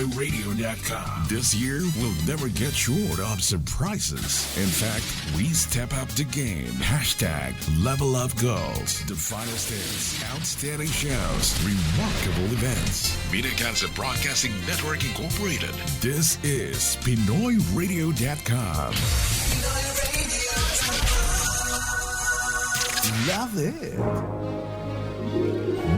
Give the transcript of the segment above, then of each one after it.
PinoyRadio.com. This year, we'll never get short of surprises. In fact, we step up the game. Hashtag Level Up Goals. The finest hits, outstanding shows, remarkable events. Migrante Broadcasting Network Incorporated. This is PinoyRadio.com. Love it.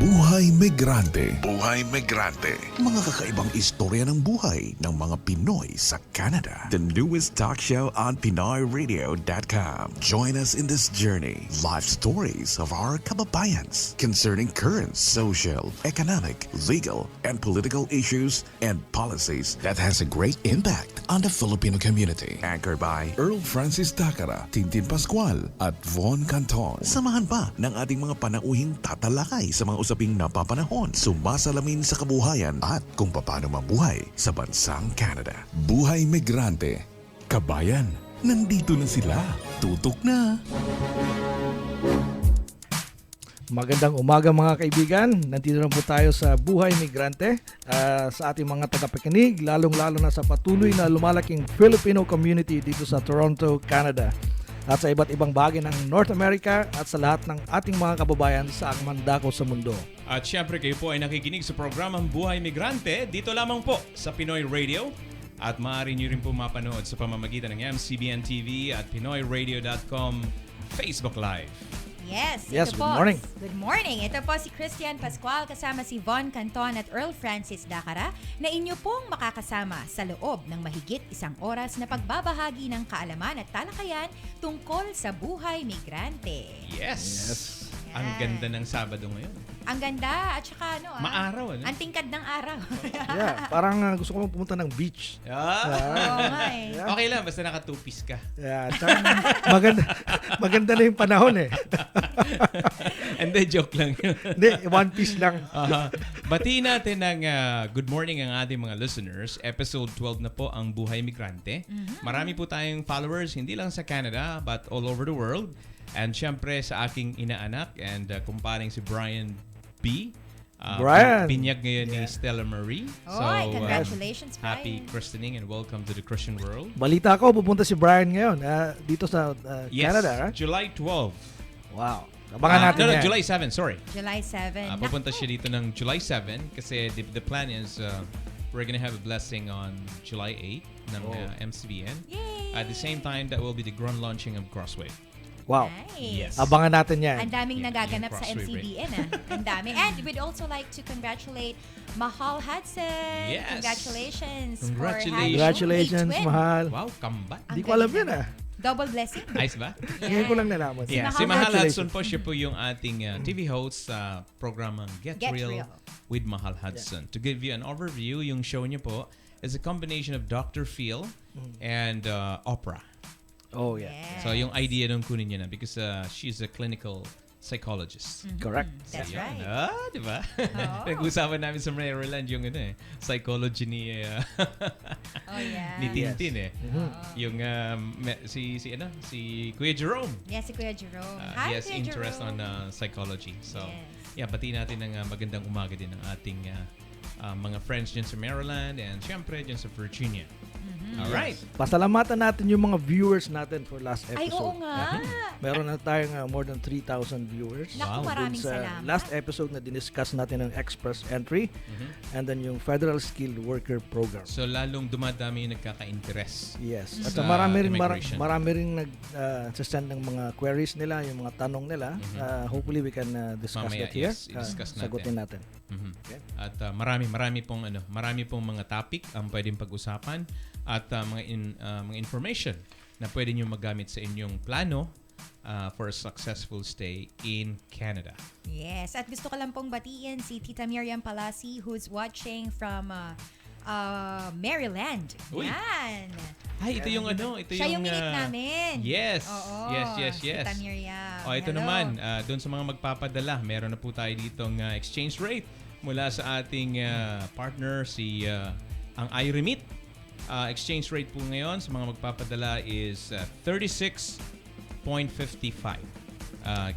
Buhay Migrante. Buhay Migrante. Mga kakaibang istorya ng buhay ng mga Pinoy sa Canada. The newest talk show on PinoyRadio.com. Join us in this journey. Life stories of our kababayans concerning current social, economic, legal, and political issues and policies that has a great impact on the Filipino community. Anchored by Earl Francis Takara, Tintin Pascual, at Von Canton. Samahan pa ng ating mga panauhing tatalakay sa mga usaping napapanahon, sumasalamin sa kabuhayan at kung paano mabuhay sa bansang Canada. Buhay Migrante. Kabayan, nandito na sila. Tutok na. Magandang umaga mga kaibigan. Nandito na po tayo sa Buhay Migrante, sa ating mga tagapakinig, lalong-lalo na sa patuloy na lumalaking Filipino community dito sa Toronto, Canada. At sa iba't ibang bahagi ng North America at sa lahat ng ating mga kababayan sa mandako sa mundo. At syempre kayo po ay nakikinig sa programang Buhay Migrante dito lamang po sa Pinoy Radio. At maaari nyo rin po mapanood sa pamamagitan ng MCBN TV at PinoyRadio.com Facebook Live. Yes, good po. morning. Good morning. Ito po si Christian Pascual kasama si Von Canton at Earl Francis Dakara na inyo pong makakasama sa loob ng mahigit 1 oras na pagbabahagi ng kaalaman at talakayan tungkol sa buhay migrante. Yes. Ang ganda ng Sabado ngayon. Ang ganda at saka maaraw, ano? Ang tingkad ng araw. Yeah, parang gusto ko pumunta ng beach. Oo nga eh. Yeah. Okay lang, basta naka two-piece ka. Yeah, maganda na yung panahon eh. Hindi, joke lang yun. Hindi, one piece lang. Batiin natin ng good morning ang ating mga listeners. Episode 12 na po ang Buhay Migrante. Marami po tayong followers, hindi lang sa Canada, but all over the world. And syempre sa aking inaanak and kumparing si Brian B. Brian! Pinyag ngayon ni Stella Marie. Congratulations, Brian. Happy christening and welcome to the Christian world. Balita ko, pupunta si Brian ngayon dito sa Canada. Yes, July 12. Wow. Abangan natin yan. July 7, sorry. July 7. Pupunta siya dito ng July 7 kasi the plan is we're gonna have a blessing on July 8 ng MCBN. Yay! At the same time, that will be the grand launching of Crossway. Wow. Nice. Yes. Abangan natin yan. Ang daming nagaganap sa Crossway MCBN. Ang dami. And we'd also like to congratulate Mahal Hudson. Yes. Congratulations. Congratulations, for having Mahal. Wow, comeback. Hindi ko alam yun Double blessing. Nice ba? Ngayon ko lang nalaman. Yeah, si Mahal Hudson po, siya po yung ating TV host sa programang Get Real with Mahal Hudson. To give you an overview, yung show niya po is a combination of Dr. Phil and opera. Oh, yeah. Yes. So yung idea nung kunin niya na because she's a clinical psychologist. Correct. That's right. Di ba? Nag-usapan namin sa Maryland yung psychology ni ni Tintin Yung si Kuya Jerome. Yes, si Kuya Jerome. He has interest on psychology. So, batiin natin ng magandang umaga din ng ating mga friends dyan sa Maryland and syempre dyan sa Virginia. Alright. Pasalamatan natin yung mga viewers natin for last episode. Ay, oo nga. Meron na tayong more than 3,000 viewers. Naku, maraming salamat. Last episode na diniscuss natin ng Express Entry and then yung Federal Skilled Worker Program. So, lalong dumadami yung nagkaka-interest. Yes. At sa marami rin nag-send ng mga queries nila, yung mga tanong nila. Hopefully, we can discuss Mamaya, that here. i-discuss natin. Sagutin natin. Okay. At marami pong mga topic ang pwedeng pag-usapan at mga information na pwede nyo magamit sa inyong plano for a successful stay in Canada. Yes, at gusto ko lang pong batiin si Tita Miriam Palasi who's watching from Maryland. Uy. Yan. Ay, ito yung Siya yung minute namin. Yes. Oo. Yes. Tita Miriam. Ito Hello. naman, doon sa mga magpapadala, meron na po tayo ditong exchange rate mula sa ating partner ang iRemit. Exchange rate po ngayon sa mga magpapadala is 36.55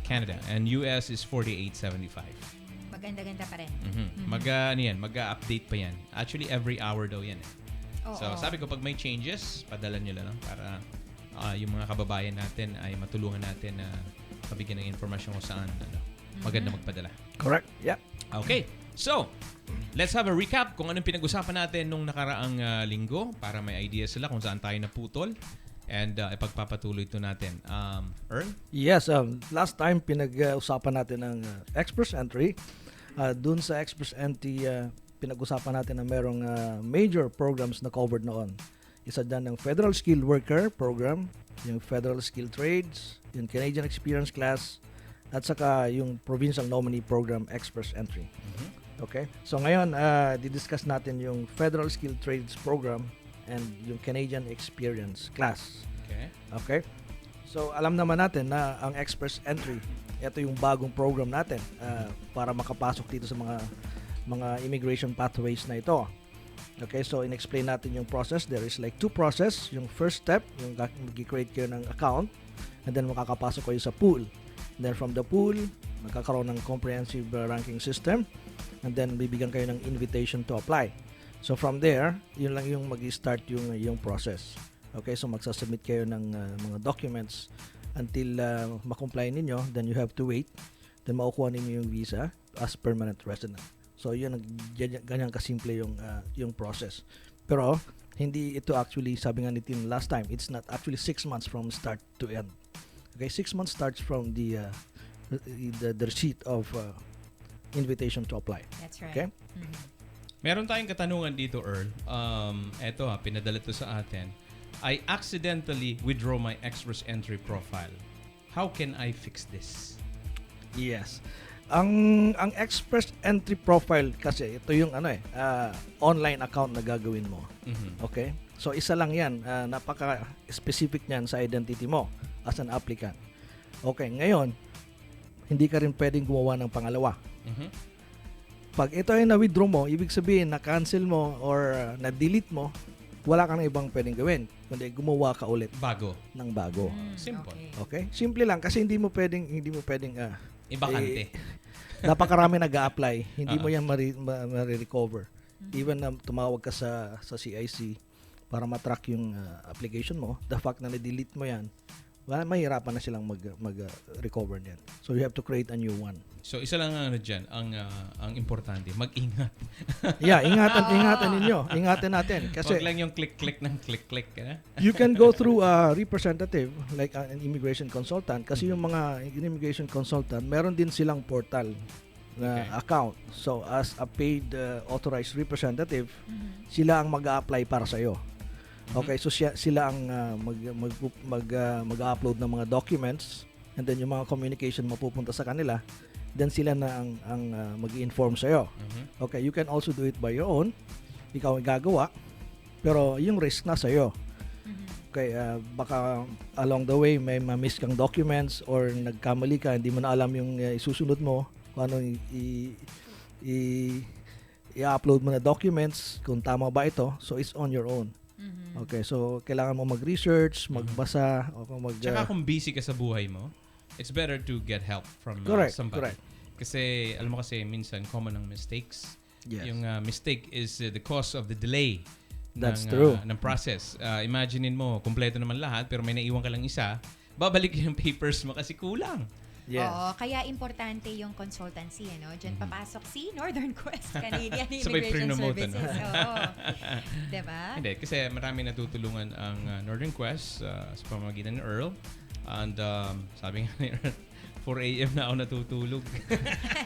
Canada and US is 48.75. Maganda-ganda pa rin. Mag-update pa yan. Actually, every hour daw yan. Oo. So, sabi ko, pag may changes, padala nyo lang para yung mga kababayan natin ay matulungan natin na mabigyan ng informasyon kung saan maganda magpadala. Correct. Yeah. Okay. So, let's have a recap kung anong pinag-usapan natin nung nakaraang linggo para may idea sila kung saan tayo naputol and ipagpapatuloy ito natin. Earl? Yes, last time pinag-usapan natin ang express entry. Dun sa express entry, pinag-usapan natin na merong major programs na covered noon. Isa dyan ng Federal Skilled Worker Program, yung Federal Skilled Trades, yung Canadian Experience Class, at saka yung Provincial Nominee Program Express Entry. Okay? So ngayon, didiscuss natin yung Federal Skilled Trades Program and yung Canadian Experience Class. Okay. Okay? So alam naman natin na ang Express Entry, ito yung bagong program natin para makapasok dito sa mga immigration pathways na ito. Okay, so in-explain natin yung process. There is like two process. Yung first step, yung mag-create kayo ng account and then makakapasok kayo sa pool. And then from the pool, magkakaroon ng comprehensive ranking system and then bibigyan kayo ng invitation to apply. So from there, yun lang yung mag-start yung process. Okay, so magsasubmit kayo ng mga documents until ma-comply ninyo, then you have to wait. Then makukuha ninyo yung visa as permanent resident. So yun, ganyan kasimple yung process. Pero hindi ito actually, sabi nga ni Tim last time, it's not actually 6 months from start to end. Okay, 6 months starts from the receipt of invitation to apply. That's right. Okay? Meron tayong katanungan dito, Earl. Eto pinadala to sa atin. I accidentally withdraw my express entry profile. How can I fix this? Yes. Ang express entry profile kasi ito yung online account na gagawin mo. Okay? So isa lang 'yan, napaka-specific niyan sa identity mo as an applicant. Okay, ngayon hindi ka rin pwedeng gumawa ng pangalawa. Pag ito ay na-withdraw mo, ibig sabihin na-cancel mo or na-delete mo, wala kang ibang pwedeng gawin kundi gumawa ka ulit ng bago. Simple. Okay? Simple lang kasi hindi mo pwedeng Ibakante. Napakarami nag-a-apply. Hindi mo yan ma-recover. Even na tumawag ka sa CIC para matrack yung application mo, the fact na na-delete mo yan, mahirapan na silang mag-recover niyan. So you have to create a new one. So isa lang dyan, ang importante, mag-ingat. Yeah, ingatan ninyo. Ingatan natin. Kasi wag lang yung click-click ng click-click. you can go through a representative like an immigration consultant kasi yung mga immigration consultant, meron din silang portal na account. So as a paid authorized representative, sila ang mag-a-apply para sa iyo. Okay, so sila ang mag-upload ng mga documents and then yung mga communication mapupunta sa kanila, then sila na ang mag-i-inform sa iyo. Okay, you can also do it by your own. Ikaw ang gagawa, pero yung risk na sa iyo. Okay, baka along the way may ma-miss kang documents or nagkamali ka, hindi mo na alam yung isusunod mo, kung ano i-upload mo na documents, kung tama ba ito, so it's on your own. Okay, so kailangan mo mag-research, magbasa, o Tsaka kung busy ka sa buhay mo, it's better to get help from somebody. Correct. Kasi, alam mo kasi, minsan common ng mistakes. Yes. Yung mistake is the cause of the delay true. ng process. Imaginein mo, kumpleto naman lahat, pero may naiwan ka lang isa, babalik yung papers mo kasi kulang. Yes. Oo, kaya importante yung consultancy, Diyan papasok si Northern Quest Canadian Sabay Immigration promote, Services. Oo. Diba? Hindi, kasi marami natutulungan ang Northern Quest sa pamamagitan ni Earl. And sabi nga ni Earl, 4 a.m. na ako natutulog.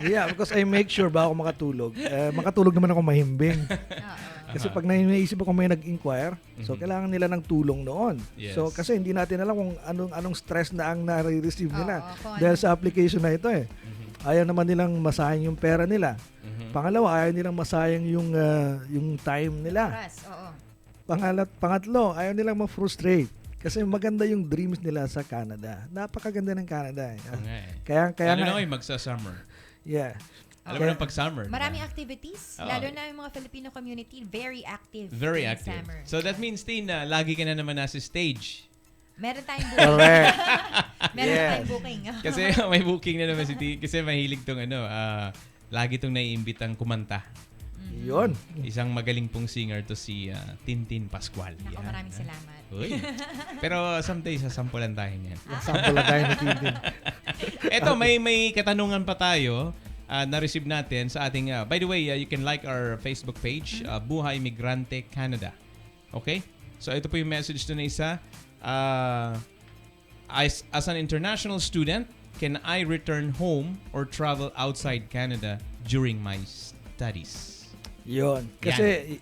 Yeah, because I make sure ba ako makatulog. Makatulog naman ako mahimbing. Kasi pag naisip ako may nag-inquire, so kailangan nila ng tulong noon. Yes. So kasi hindi natin alam kung anong stress na ang nare-receive nila Oo, dahil sa application na ito eh. Ayaw naman nilang masayang yung pera nila. Pangalawa, ayaw nilang masayang yung time nila. Oras, oo. Pangatlo, ayaw nilang ma-frustrate. Kasi maganda yung dreams nila sa Canada. Napakaganda ng Canada. Kaya Lalo na magsa-summer. Yeah. Alam mo na pag summer. Maraming activities. Lalo na yung mga Filipino community, very active. Very in active. Summer. So that means, Tina, lagi ka na naman nasa stage. Meron tayong booking. Correct. Meron tayong booking. Kasi may booking na naman si Tina. Kasi mahilig tong lagi itong naiimbitang kumanta. Yun. Isang magaling pong singer to si Tintin Pascual. Naku, Yan. maraming salamat. Uy. Pero someday, sasampulan tayo niyan. Sample na tayo ni Tintin. Eto, may katanungan pa tayo na-receive natin sa ating... by the way, you can like our Facebook page, Buhay Migrante Canada. Okay? So, ito po yung message to na isa. As an international student, can I return home or travel outside Canada during my studies? Yun. Kasi,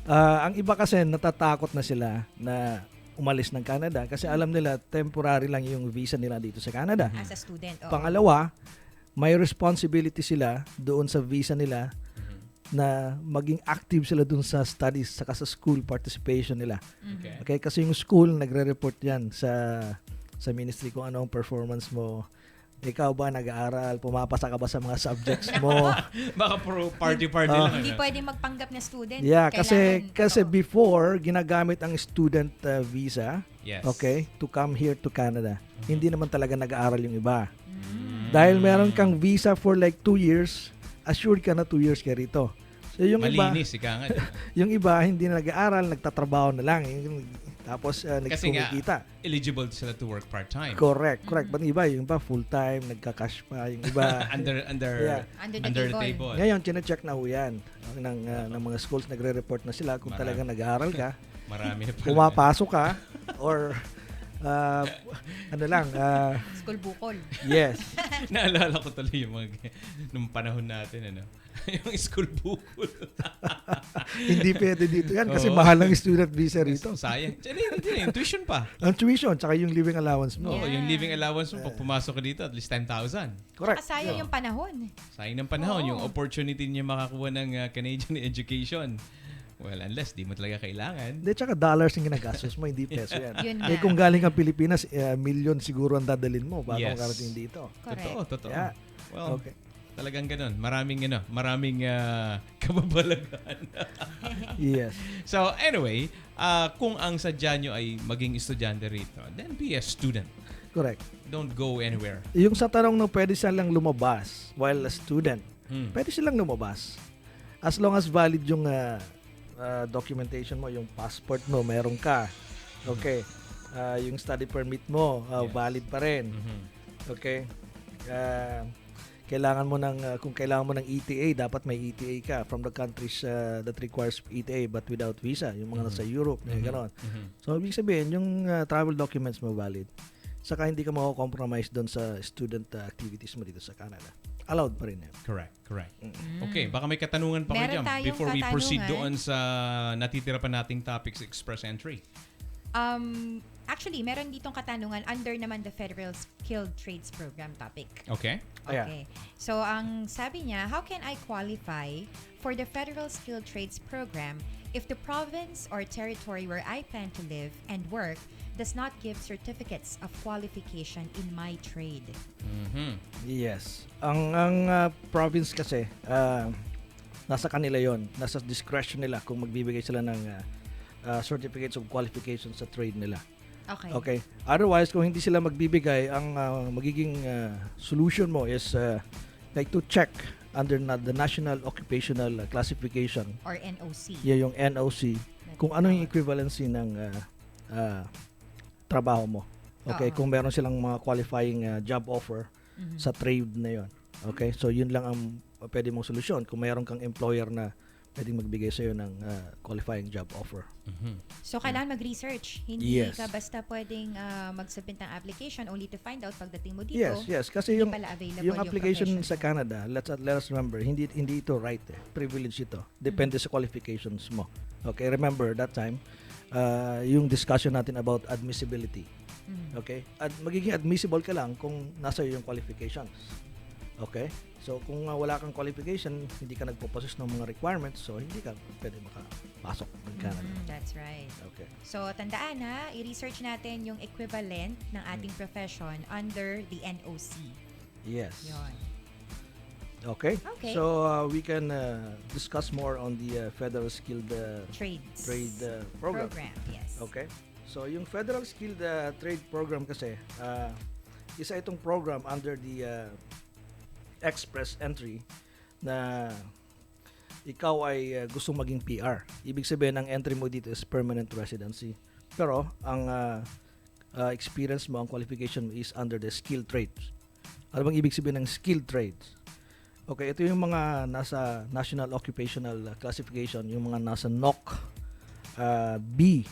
ang iba kasi natatakot na sila na umalis ng Canada kasi alam nila temporary lang yung visa nila dito sa Canada. As a student. Pangalawa, may responsibility sila doon sa visa nila na maging active sila doon sa studies saka sa school participation nila. Okay? Kasi yung school nagre-report yan sa ministry kung ano ang performance mo. Ikaw ba nag-aaral? Pumapasa ka ba sa mga subjects mo? Baka party-party lang. Hindi pwede magpanggap na student. Yeah, kasi Kailangan, before ginagamit ang student visa, Yes. okay, to come here to Canada. Hindi naman talaga nag-aaral yung iba. Dahil meron kang visa for like 2 years, assured ka na 2 years ka rito. So yung Malinis, ika nga. yung iba hindi na nag-aaral, nagtatrabaho na lang. Tapos Kasi nga, nagkumikita. eligible sila to work part-time. Correct. But iba, yung iba full-time, nagka-cash pa, yung iba. under the table. Ngayon, chinecheck na ho yan ng mga schools, nagre-report na sila kung talagang nag-aaral ka, Marami na pala. pumapasok ka, or school bukol. yes. Naalala ko tuloy yung nung panahon natin, yung school bukol. Hindi pwede dito yan kasi Oo. mahal ang student visa rito. Sayang. Yung tuition pa. Ang tuition, tsaka yung living allowance mo. Oo, yung living allowance mo, pag pumasok ka dito, at least 10,000. Correct. Sayang yung panahon. Sayang ng panahon, Oo. yung opportunity niya makakuha ng Canadian education. Well, unless di mo talaga kailangan. Hindi, tsaka dollars yung ginagastos mo, hindi peso yan. Yun Eh nga. kung galing kang Pilipinas, million siguro ang dadalin mo bago Yes. makarating dito. Correct. Totoo. Yeah. Well, Okay. talagang ganun. Maraming kababalagan. Yes. So, anyway, kung ang sadya nyo ay maging estudyante rito, then be a student. Correct. Don't go anywhere. Yung sa tanong na pwede silang lumabas while a student, Hmm. pwede silang lumabas. As long as valid yung documentation mo, yung passport mo, meron ka. Okay. Yung study permit mo, Yes. valid pa rin. Mhm. Okay. Kailangan mo kung kailangan mo ng ETA, dapat may ETA ka from the countries that requires ETA but without visa. Yung mga nasa Europe, gano'n. Mhm. So, ibig sabihin, yung travel documents mo valid. Saka hindi ka mako-compromise doon sa student activities mo dito sa Canada. Allowed pa rin yan. Correct. Okay, baka may katanungan pa kayo Meron dyan tayong before we proceed doon katanungan. sa natitira pa nating topics express entry. Actually, meron ditong katanungan under naman the Federal Skilled Trades Program topic. Okay? Ayan. Okay. So, ang sabi niya, how can I qualify for the Federal Skilled Trades Program if the province or territory where I plan to live and work does not give certificates of qualification in my trade? Mhm. Yes. Ang province kasi, nasa kanila yon, nasa discretion nila kung magbibigay sila ng certificates of qualification sa trade nila. Okay. Okay. Otherwise, kung hindi sila magbibigay, ang magiging solution mo is like to check under the National Occupational Classification, Or NOC. yung NOC, kung ano yung equivalency ng trabaho mo. Okay, Oo. kung meron silang mga qualifying job offer sa trade na yon. Okay, so yun lang ang pwede mong solusyon kung meron kang employer na pwedeng magbigay sa'yo ng qualifying job offer. Mhm. So, kailangan mag-research. Hindi Yes. ka basta pwedeng mag-submit ng application only to find out pagdating mo dito. Yes. Kasi hindi yung pala available yung application profession sa mo. Canada, let us remember, hindi ito right privilege ito. Depende sa qualifications mo. Okay, remember that time yung discussion natin about admissibility. Okay? Magiging admissible ka lang kung nasa iyo yung qualifications. Okay? So kung wala kang qualification, hindi ka nagpo-possess ng mga requirements, so hindi ka pwede makapasok ng Canada. That's right. Okay. So, tandaan i-research natin yung equivalent ng ating profession under the NOC. Yes. Yon. Okay. Okay. So we can discuss more on the Federal Skilled Trades. Trade program. Yes. Okay. So yung Federal Skilled Trade Program kasi, isa itong program under the Express Entry na ikaw ay gusto maging PR. Ibig sabihin, ang entry mo dito is permanent residency. Pero, ang experience mo, ang qualification mo is under the skilled trades. Ano bang ibig sabihin ng skilled trades? Okay, ito yung mga nasa National Occupational Classification, yung mga nasa NOC B.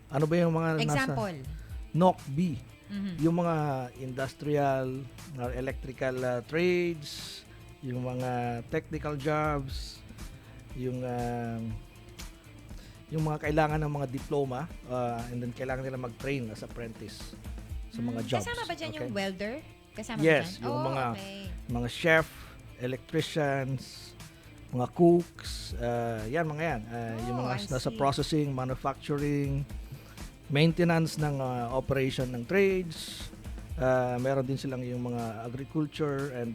Ano ba yung mga Example. nasa NOC B? Yung mga industrial, electrical trades, yung mga technical jobs, yung mga kailangan ng mga diploma, and then kailangan nila mag-train as apprentice sa mga jobs. Kasama ba dyan yung welder? Kasama Yes, ba dyan? yung Okay. mga chef, electricians, mga cooks, yan mga yan. Yung mga I nasa see. processing, manufacturing, maintenance ng operation ng trades. Meron din silang yung mga agriculture and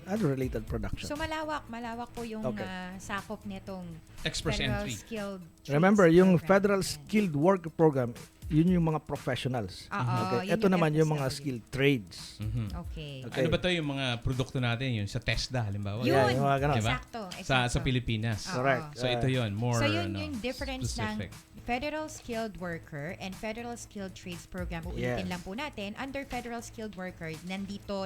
other related production. So malawak po yung Okay. sakop nitong Express Federal entry. Skilled Trades Remember, yung Program. Federal Skilled Worker Program, yun yung mga professionals. Oo, Okay. yun Ito naman yung mga FSW. skilled trades. Mhm. Okay. Okay. Ano ba to yung mga produkto natin yun sa TESDA halimbawa? Yun. Yeah, yung mga ganun. Diba? Eksakto. Sa Pilipinas. Oo. Correct. So ito yun, more So yun yung difference specific. ng Federal Skilled Worker and Federal Skilled Trades Program. Uulitin Yes. lang po natin. Under Federal Skilled Worker, nandito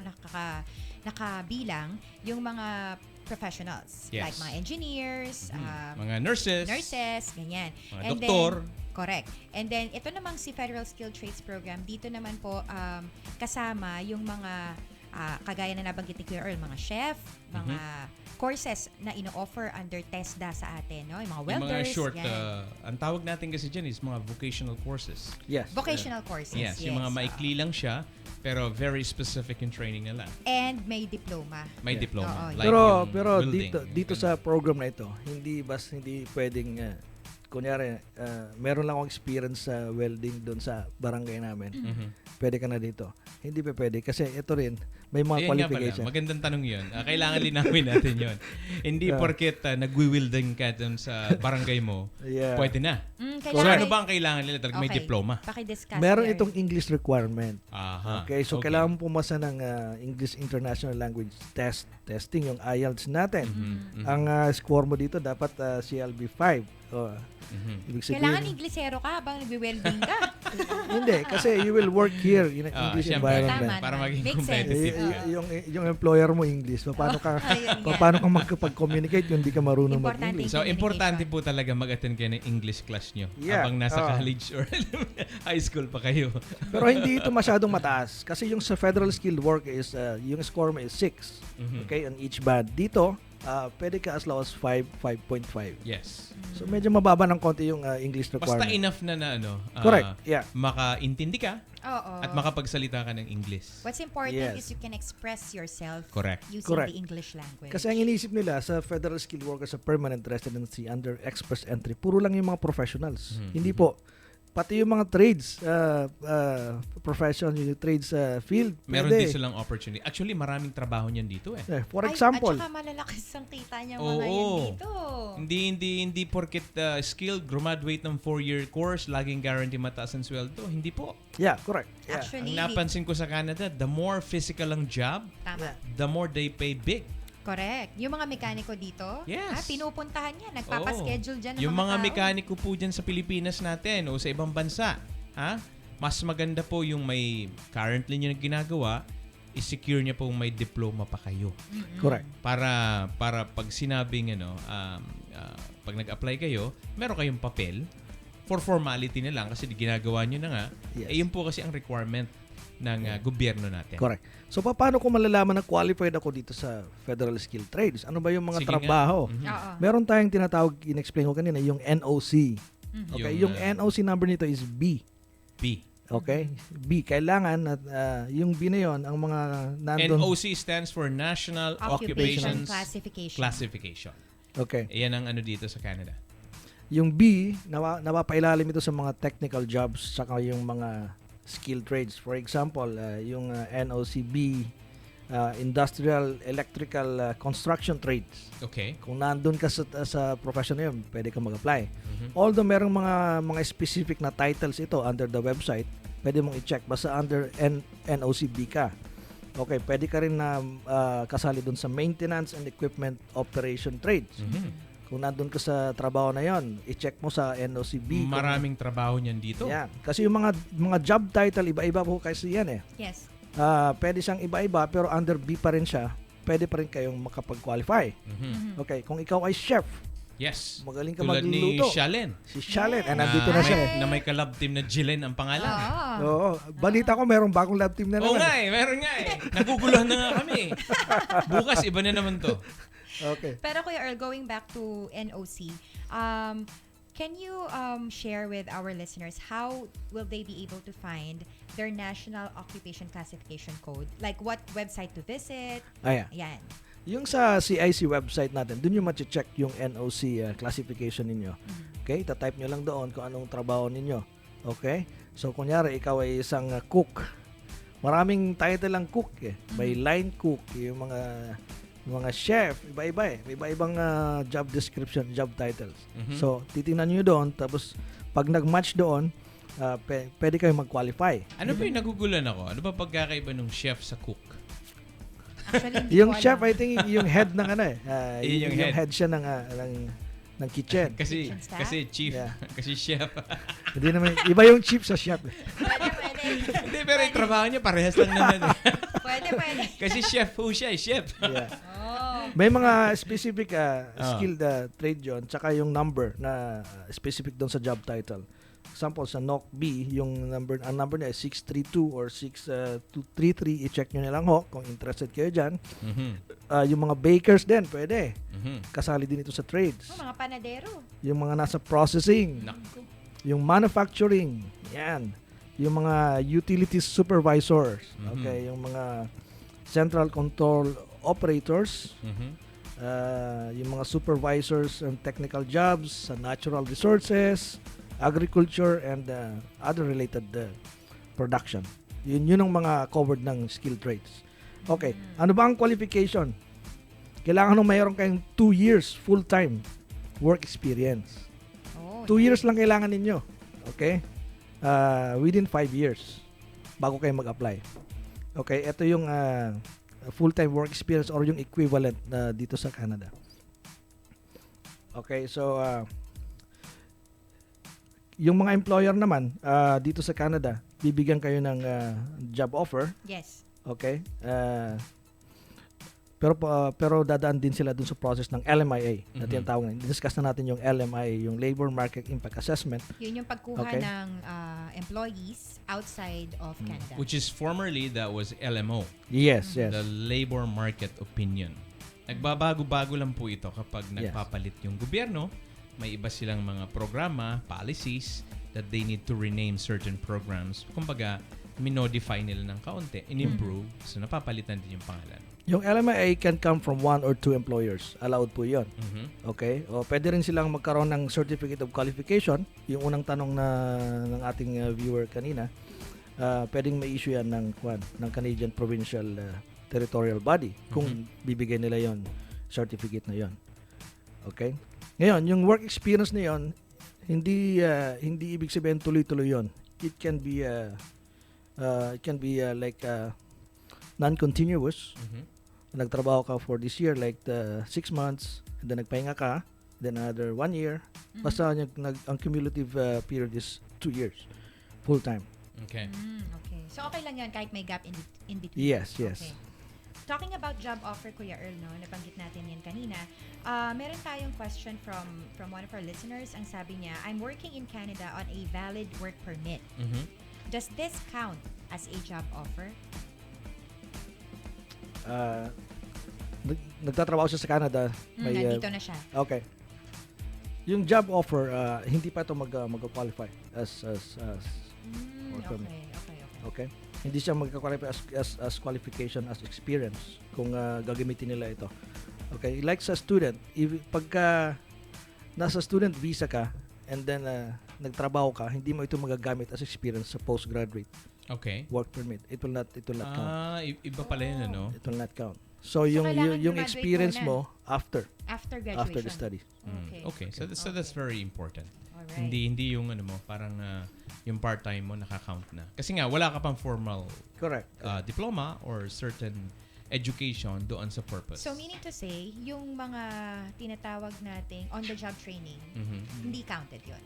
nakabilang yung mga professionals. Yes. Like mga engineers, Mga nurses, ganyan. mga And doktor. Correct. And then, ito namang si Federal Skilled Trades Program, dito naman po kasama yung mga kagaya na nabanggit ni Kuya Earl, mga chef, mga courses na ino-offer under TESDA sa atin, no? Yung mga Yung welders, mga short, yan. ang tawag natin kasi dyan is mga vocational courses. Yes. Vocational courses. Yes, yung mga maikli lang siya, pero very specific in training nila. And may diploma. May Yeah. diploma. Oo, Like Pero yung welding, dito yung sa program na ito, hindi pwedeng kunyari meron lang akong experience sa welding doon sa barangay namin. Pwede ka na dito. Hindi pa pwede kasi ito rin may mga Ayun nga pala, qualification. magandang tanong yun. Kailangan linawin natin yun. Hindi porket nagwi-welding ka dun sa barangay mo, Yeah. pwede na. So Kailangan ano ba ang kailangan nila? Talagang may diploma. Pakidiscuss. Meron Kuya itong Earl. English requirement. Aha. Okay, so kailangan mo pumasa ng English International Language testing, yung IELTS natin. Ang score mo dito dapat CLB 5. Ibig sabihin, Kailangan Inglesero ka habang nagwe-welding ka. hindi, kasi you will work here in an English Siyempre, environment. Tama. para maging Makes sense. competitive Eh, ka. yung employer mo English, paano ka Ayun nga. paano ka magkapag-communicate kung hindi ka marunong Importante mag-English? So, importante po talaga mag-attend kayo ng English class nyo Yeah. habang nasa Oo. college or high school pa kayo. Pero hindi ito masyadong mataas kasi yung sa Federal Skilled Work is yung score mo is 6. Okay, on each band. Dito, pwede ka as low as 5.5. Yes. So medyo mababa ng konti yung English Basta requirement. enough na ano, Correct. Yeah. makaintindi ka Oo. at makapagsalita ka ng English. What's important Yes. is you can express yourself Correct. using Correct. the English language. Kasi ang inisip nila sa Federal Skilled Worker sa permanent residency under express entry, puro lang yung mga professionals. Hindi po. Pati yung mga trades, profession, yung trades field. Meron pwede. din silang opportunity. Actually, maraming trabaho niyan dito eh. For example, At saka malalakas ang kita niya Oo. mga yan dito. Hindi porket skilled, graduate ng 4-year course, laging guarantee mataas ang sweldo. Hindi po. yeah, correct. Yeah. Actually, Ang napansin ko sa Canada, the more physical ang job, tama. the more they pay big. Correct. Yung mga mekaniko dito, Yes. pinupuntahan yan. Nagpapaschedule dyan ng Yung mga tao. mekaniko po dyan sa Pilipinas natin o sa ibang bansa, mas maganda po yung may currently nyo na ginagawa, i-secure niya po may diploma pa kayo. Correct. Para pag sinabing pag nag-apply kayo, meron kayong papel for formality na lang kasi ginagawa nyo na nga. Yes. Yun po kasi ang requirement ng gobyerno natin. Correct. So paano ko malalaman na qualified ako dito sa Federal Skilled Trades? Ano ba yung mga Sige trabaho? Oo. Meron tayong tinatawag, in-explain ko kanina, yung NOC. Okay, yung NOC number nito is B. B. Okay? B. Kailangan at yung B na yun, ang mga nandun. NOC stands for National Occupation Occupations Classification. Classification. Okay. Yan ang ano dito sa Canada. Yung B, napapailalim ito sa mga technical jobs saka yung mga skilled trades. For example, yung NOCB, industrial, electrical, construction trades. Okay. Kung nandun ka sa profession na yun, pwede ka mag-apply. Although merong mga specific na titles ito under the website, pwede mong i-check. Basta under NOCB ka. Okay, pwede ka rin na kasali dun sa maintenance and equipment operation trades. Kung nandun ka sa trabaho na yon, i-check mo sa NOCB. Maraming trabaho niyan dito. Yan. Kasi yung mga job title, iba-iba po kasi yan eh. Yes. Pwede siyang iba-iba pero under B pa rin siya, pwede pa rin kayong makapag-qualify. Okay, kung ikaw ay chef, Yes. magaling ka Tulad magluluto. ni Shalen. Si Shalen, nandito na siya eh. Na may kalab team na Jillian ang pangalan. Oo. Balita ko merong bagong lab team na Oo naman. nga meron nga eh. Naguguluhan na nga kami. Bukas, iba na naman to. Okay. Pero Kuya Earl, going back to NOC, can you share with our listeners how will they be able to find their National Occupation Classification Code? Like what website to visit? Ayan. Yan. Yung sa CIC website natin, dun yung ma-check yung NOC classification ninyo. Okay? Tatype nyo lang doon kung anong trabaho ninyo. Okay? So, kunyari, ikaw ay isang cook. Maraming title lang cook eh. May line cook, yung mga chef, iba-iba eh. May iba-ibang job description, job titles. So, titingnan nyo doon, tapos pag nag-match doon, pwede kayo mag-qualify. Ano ba yung nagugulan ako? Ano ba pagkakaiba ng chef sa cook? Actually, hindi Yung ko chef, alam. I think, yung head ng ano eh. Yung yung head. head siya ng kitchen. Kasi Kitchen staff? kasi chief, Yeah. kasi chef. Hindi naman, iba yung chief sa chef. Pwede. Hindi, pero yung trabaho niya parehas lang naman. Pwede. Kasi chef po siya, chef. Yeah. Oh. May mga specific skilled trade yun, tsaka yung number na specific doon sa job title. Example, sa NOC B, yung ang number niya is 632 or 6233. I-check nyo nilang ho kung interested kayo dyan. Yung mga bakers din, pwede. Kasali din ito sa trades. Mga panadero. Yung mga nasa processing. Naku. Yung manufacturing. Yan. Yung mga utilities supervisors. Okay. Yung mga central control operators. Yung mga supervisors and technical jobs sa natural resources, agriculture, and other related production. Yun ang mga covered ng skilled trades. Okay. Ano ba ang qualification? Kailangan nung mayroon kayong 2 years full-time work experience. 2 years lang kailangan ninyo. Okay? Within 5 years bago kayo mag-apply. Okay? Ito yung full-time work experience or yung equivalent na dito sa Canada. Okay? So, yung mga employer naman dito sa Canada, bibigyan kayo ng job offer. Yes. Okay? Pero dadaan din sila dun sa process ng LMIA na tinatawag na. Discuss na natin yung LMIA, yung Labor Market Impact Assessment. Yun yung pagkuha Okay. ng employees outside of Canada. Which is formerly that was LMO, Yes, yes. the Labor Market Opinion. Nagbabago-bago lang po ito kapag Yes. nagpapalit yung gobyerno. May iba silang mga programa, policies that they need to rename certain programs. Kumbaga, minodify nila ng kaunti, in-improve, so napapalitan din yung pangalan. Yung LMIA can come from 1 or 2 employers. Allowed po yun. Okay? O pwede rin silang magkaroon ng Certificate of Qualification. Yung unang tanong ng ating viewer kanina, pwedeng ma-issue yan ng Canadian Provincial Territorial Body kung bibigay nila yon certificate na yon. Okay? Ngayon, yung work experience na yon, hindi ibig sabihin tuloy-tuloy yon. It can be like non-continuous. Nagtrabaho ka for this year like 6 months, and then nagpahinga ka, then another 1 year. Basta ang cumulative period is 2 years full time. Okay. Okay. So, okay lang yun kahit may gap in between. Yes. Okay. Talking about job offer, Kuya Earl, no, nabanggit natin yan kanina. Meron tayong question from one of our listeners. Ang sabi niya, I'm working in Canada on a valid work permit. Does this count as a job offer? Nagtatrabaho siya sa Canada. Nandito na siya. Okay. Yung job offer, hindi pa ito mag-qualify as work permit. Okay. Okay? Hindi siya mag-qualify as qualification, as experience kung gagamitin nila ito. Okay? Like sa student, pagka nasa student visa ka and then nagtrabaho ka, hindi mo ito magagamit as experience sa postgraduate Okay. work permit. It will not count. Iba pala yun, ano? It will not count. So yung kailangan yung graduate experience muna. mo after After graduation. the studies. Okay. So that's very important. Alright. Hindi yung ano mo, parang yung part-time mo nakaka-count na. Kasi nga wala ka pang formal Correct. diploma or certain education doon sa purpose. So meaning to say, yung mga tinatawag nating on-the-job training, hindi counted yun.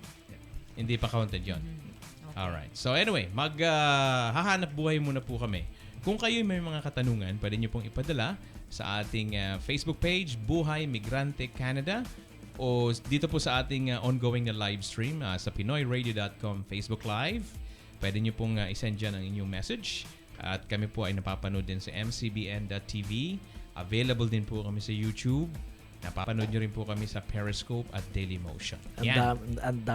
Hindi pa counted yon. Okay. Alright. So anyway, hahanap buhay muna po kami. Kung kayo may mga katanungan, pwede nyo pong ipadala sa ating Facebook page, Buhay Migrante Canada, o dito po sa ating ongoing na live stream sa pinoyradio.com Facebook Live. Pwede nyo pong isend dyan ang inyong message. At kami po ay napapanood din sa mcbn.tv. Available din po kami sa YouTube. Napapanood nyo rin po kami sa Periscope at Dailymotion. Ang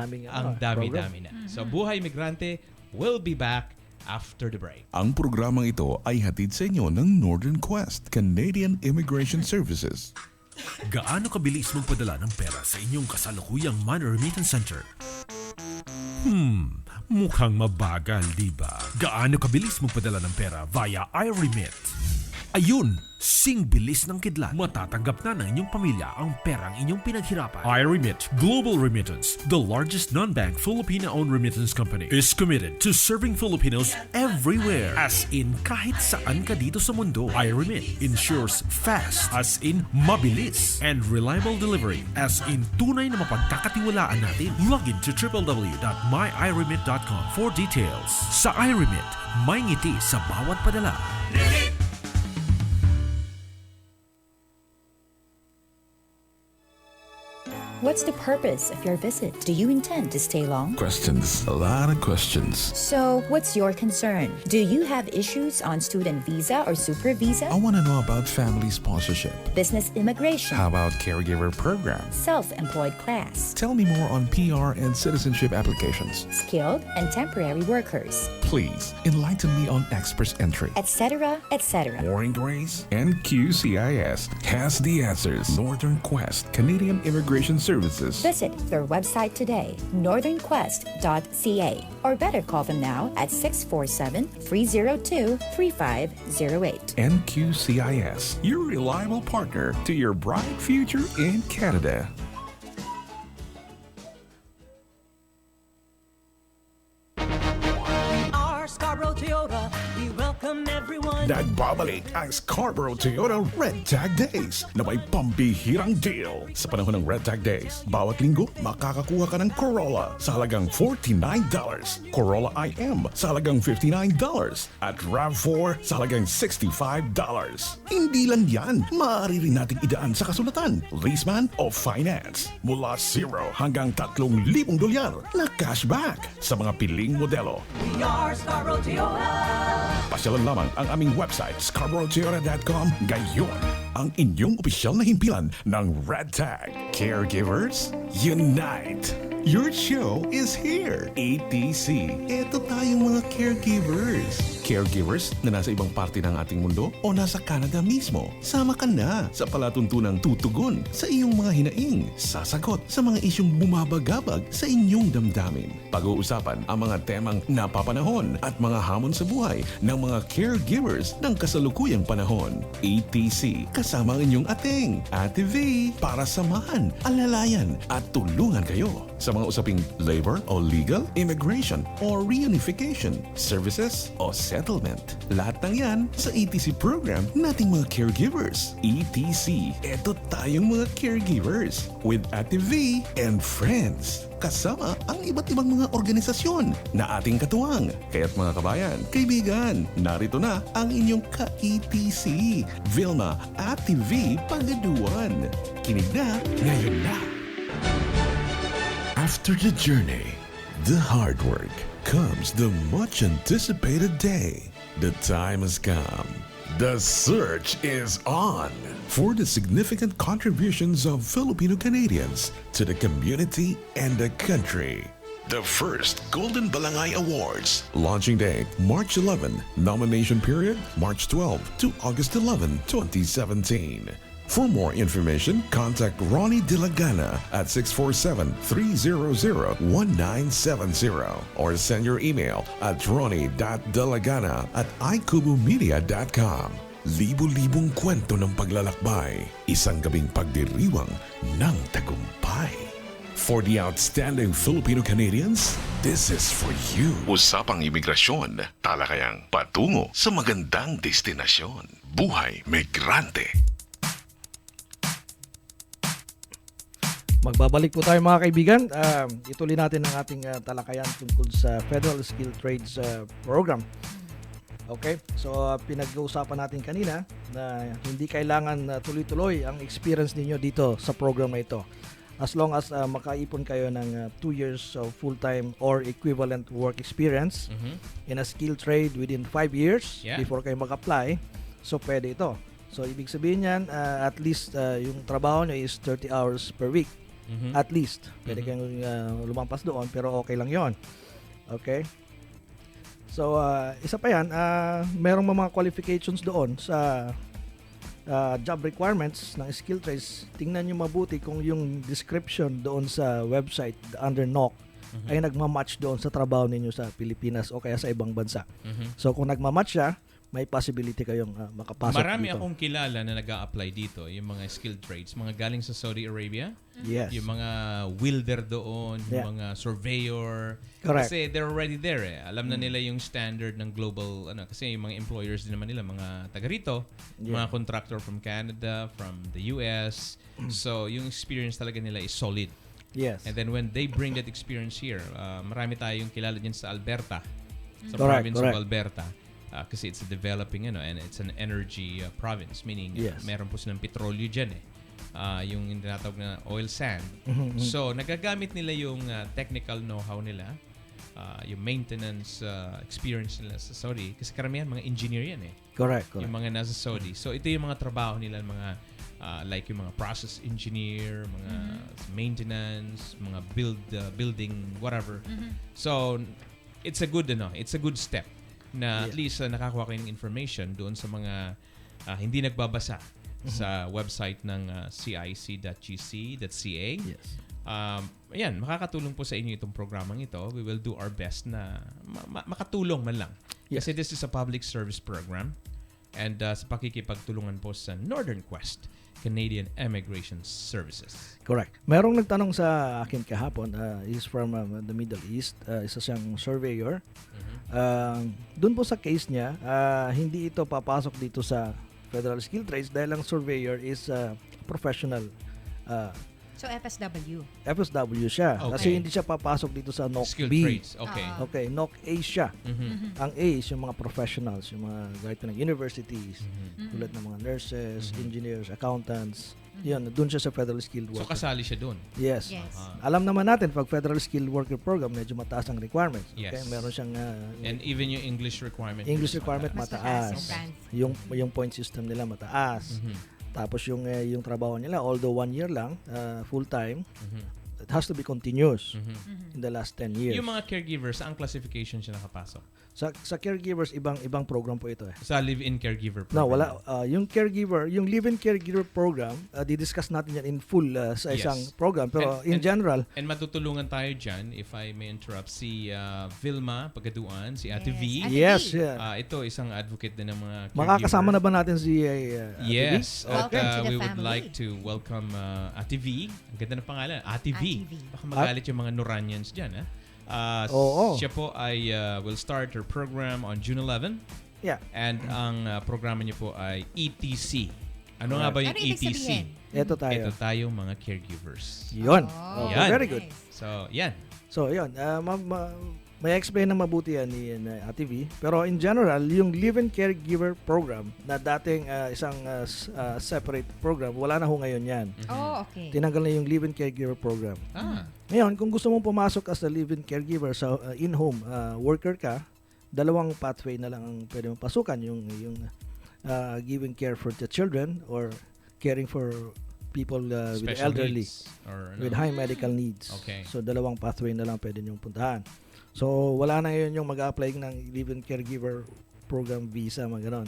dami-dami na. So, Buhay Migrante will be back after the break. Ang programang ito ay hatid sa inyo ng Northern Quest, Canadian Immigration Services. Gaano kabilis magpadala ng pera sa inyong kasalukuyang Money Remittance Center? Mukhang mabagal, di ba? Gaano kabilis magpadala ng pera via iRemit? Ayun! Sing bilis ng kidlat. Matatanggap na ng inyong pamilya ang perang inyong pinaghirapan. iRemit Global Remittance, the largest non-bank Filipino-owned remittance company, is committed to serving Filipinos everywhere. As in, kahit saan ka dito sa mundo, iRemit ensures fast, as in mabilis, and reliable delivery, as in tunay na mapagkakatiwalaan natin. Log in to www.myiRemit.com for details. Sa iRemit, may ngiti sa bawat padala. What's the purpose of your visit? Do you intend to stay long? Questions. A lot of questions. So, what's your concern? Do you have issues on student visa or super visa? I want to know about family sponsorship. Business immigration? How about caregiver program? Self-employed class? Tell me more on PR and citizenship applications. Skilled and temporary workers? Please enlighten me on express entry. Etc., etc. More inquiries? And QCIS has the answers. Northern Quest, Canadian Immigration Services. Visit their website today, northernquest.ca, or better call them now at 647-302-3508. NQCIS, your reliable partner to your bright future in Canada. Nagbabalik ang Scarborough Toyota Red Tag Days na may pambihirang deal. Sa panahon ng Red Tag Days, bawat linggo makakakuha ka ng Corolla sa halagang $49, Corolla IM sa halagang $59, at RAV4 sa halagang $65. Hindi lang yan, maaari rin nating idaan sa kasulatan, leaseman o finance. Mula $0 hanggang $3,000 na cashback sa mga piling modelo. We are Scarborough Toyota. Pasyalan lamang ang aming website, scarboroughtoyota.com. Gayon, ang inyong opisyal na himpilan ng Red Tag. Caregivers, unite! Your show is here. ATC. Ito tayong mga caregivers. Caregivers na nasa ibang parte ng ating mundo o nasa Canada mismo. Sama ka na sa palatuntunang tutugon sa iyong mga hinaing. Sasagot sa mga isyong bumabagabag sa inyong damdamin. Pag-uusapan ang mga temang napapanahon at mga hamon sa buhay ng mga caregivers ng kasalukuyang panahon. ATC. Kasama ang inyong ating Ate V para samahan, alalayan at tulungan kayo sa mga usaping labor o legal, immigration o reunification, services o settlement. Lahat ng yan sa ETC program nating mga caregivers. ETC, eto tayong mga caregivers with Ate V and friends. Kasama ang iba't ibang mga organisasyon na ating katuwang. Kaya't mga kabayan, kaibigan, narito na ang inyong ka-ETC, Vilma Ate V Pagaduan. Kinig na ngayon na. After the journey, the hard work, comes the much-anticipated day. The time has come. The search is on for the significant contributions of Filipino Canadians to the community and the country. The first Golden Balangay Awards. Launching date, March 11. Nomination period, March 12 to August 11, 2017. For more information, contact Ronnie Dilagana at 647-300-1970 or send your email at ronnie.dilagana@ikubumedia.com. Libo-libong kwento ng paglalakbay, isang gabing pagdiriwang ng tagumpay. For the outstanding Filipino Canadians, this is for you. Usapang imigrasyon, talakayang patungo sa magandang destinasyon. Buhay Migrante. Magbabalik po tayo mga kaibigan. Ituloy natin ang ating talakayan tungkol sa Federal Skill Trades Program. Okay, so pinag-uusapan natin kanina na hindi kailangan tuloy-tuloy ang experience ninyo dito sa program na ito. As long as makaipon kayo ng 2 years of full-time or equivalent work experience in a skill trade within 5 years before kayo mag-apply, so pwede ito. So ibig sabihin yan, at least yung trabaho nyo is 30 hours per week. At least. Pwede kayong lumampas doon, pero okay lang yon. Okay? So, isa pa yan, merong mga qualifications doon sa job requirements ng skill trades. Tingnan nyo mabuti kung yung description doon sa website under NOC ay nagmamatch doon sa trabaho ninyo sa Pilipinas o kaya sa ibang bansa. So, kung nagmamatch siya, may possibility kayong makapasok Marami dito. akong kilala na nag-a-apply dito, yung mga skilled trades, mga galing sa Saudi Arabia, yung mga welder doon, yung mga surveyor. Correct. Kasi they're already there eh. Alam na nila yung standard ng global, kasi yung mga employers din naman nila, mga taga rito, mga contractor from Canada, from the US. So, yung experience talaga nila is solid. Yes. And then when they bring that experience here, marami tayong kilala dyan sa Alberta, sa Correct, province correct. of Alberta. Kasi it's a developing, and it's an energy province, meaning meron po silang petrolyo dyan eh. Yung tinatawag na oil sand. So, nagagamit nila yung technical know-how nila, yung maintenance experience nila sa Saudi. Kasi karamihan, mga engineer yan eh. Correct. Yung mga nasa Saudi. So, ito yung mga trabaho nila, mga like yung mga process engineer, mga maintenance, mga building, whatever. So, it's a good step na at least nakakuha kayo ng information doon sa mga hindi nagbabasa sa website ng cic.gc.ca. Yes. Ayan, makakatulong po sa inyo itong programang ito. We will do our best na makatulong man lang. Yes. Kasi this is a public service program and sa pakikipagtulungan po sa Northern Quest Canadian Immigration Services. Correct. Merong nagtanong sa akin kahapon, is from the Middle East, isa siyang surveyor. Doon po sa case niya, hindi ito papasok dito sa Federal Skill Trades dahil ang surveyor is professional. So, FSW. FSW siya. Okay. Kasi hindi siya papasok dito sa NOC Skilled B. trades. Okay. Okay, NOC A siya. Ang A is yung mga professionals, yung mga guide ng universities, tulad ng mga nurses, engineers, accountants. Yun, doon siya sa Federal Skilled So, Worker. kasali siya doon. Yes. Yes. Alam naman natin, pag Federal Skilled Worker Program, medyo mataas ang requirements. Okay? Yes. Meron siyang And even yung English requirement. English requirement Mas mataas. mataas. Yung point system nila mataas. Tapos yung trabaho nila, although 1 year lang, full-time, it has to be continuous in the last 10 years. Yung mga caregivers, ang classification siya nakapasok? Sa caregivers, ibang program po ito eh. Sa live-in caregiver No, program? wala. Yung caregiver, yung live-in caregiver program, didiscuss natin yan in full sa isang program. Pero in general, And matutulungan tayo dyan, if I may interrupt, si Vilma Pagaduan, si Ate V. Ate yes, V. yeah. Ito, isang advocate din ng mga caregiver. Makakasama na ba natin si Ate V? Yes. At Welcome to the we would family. like to welcome Ate V. Ang ganda ng pangalan, Ate V. Ate V. Baka magalit yung mga Noranians dyan, ha? Oo. Siya po ay will start her program on June 11. Yeah. And ang programa niya po ay ETC. Ano nga ba yung Ano ibig ETC? sabihin? Ito tayo. Ito tayong mga caregivers. Yun. Oh, Okay, Yan. very good. nice. So, yan. So, yun. May explain na mabuti yan ni Ate V. Pero in general, yung live-in caregiver program na dating isang separate program, wala na ho ngayon yan. Oh, okay. Tinanggal na yung live-in caregiver program. Ngayon, kung gusto mong pumasok as a live-in caregiver sa in-home worker ka, dalawang pathway na lang ang pwede mong pasukan. Yung giving care for the children or caring for people with Special elderly, needs. Or, ano. with high medical needs. Okay. So, dalawang pathway na lang pwede niyong puntahan. So, wala na ngayon yung mag-a-apply ng live-in caregiver program visa, mga ganon.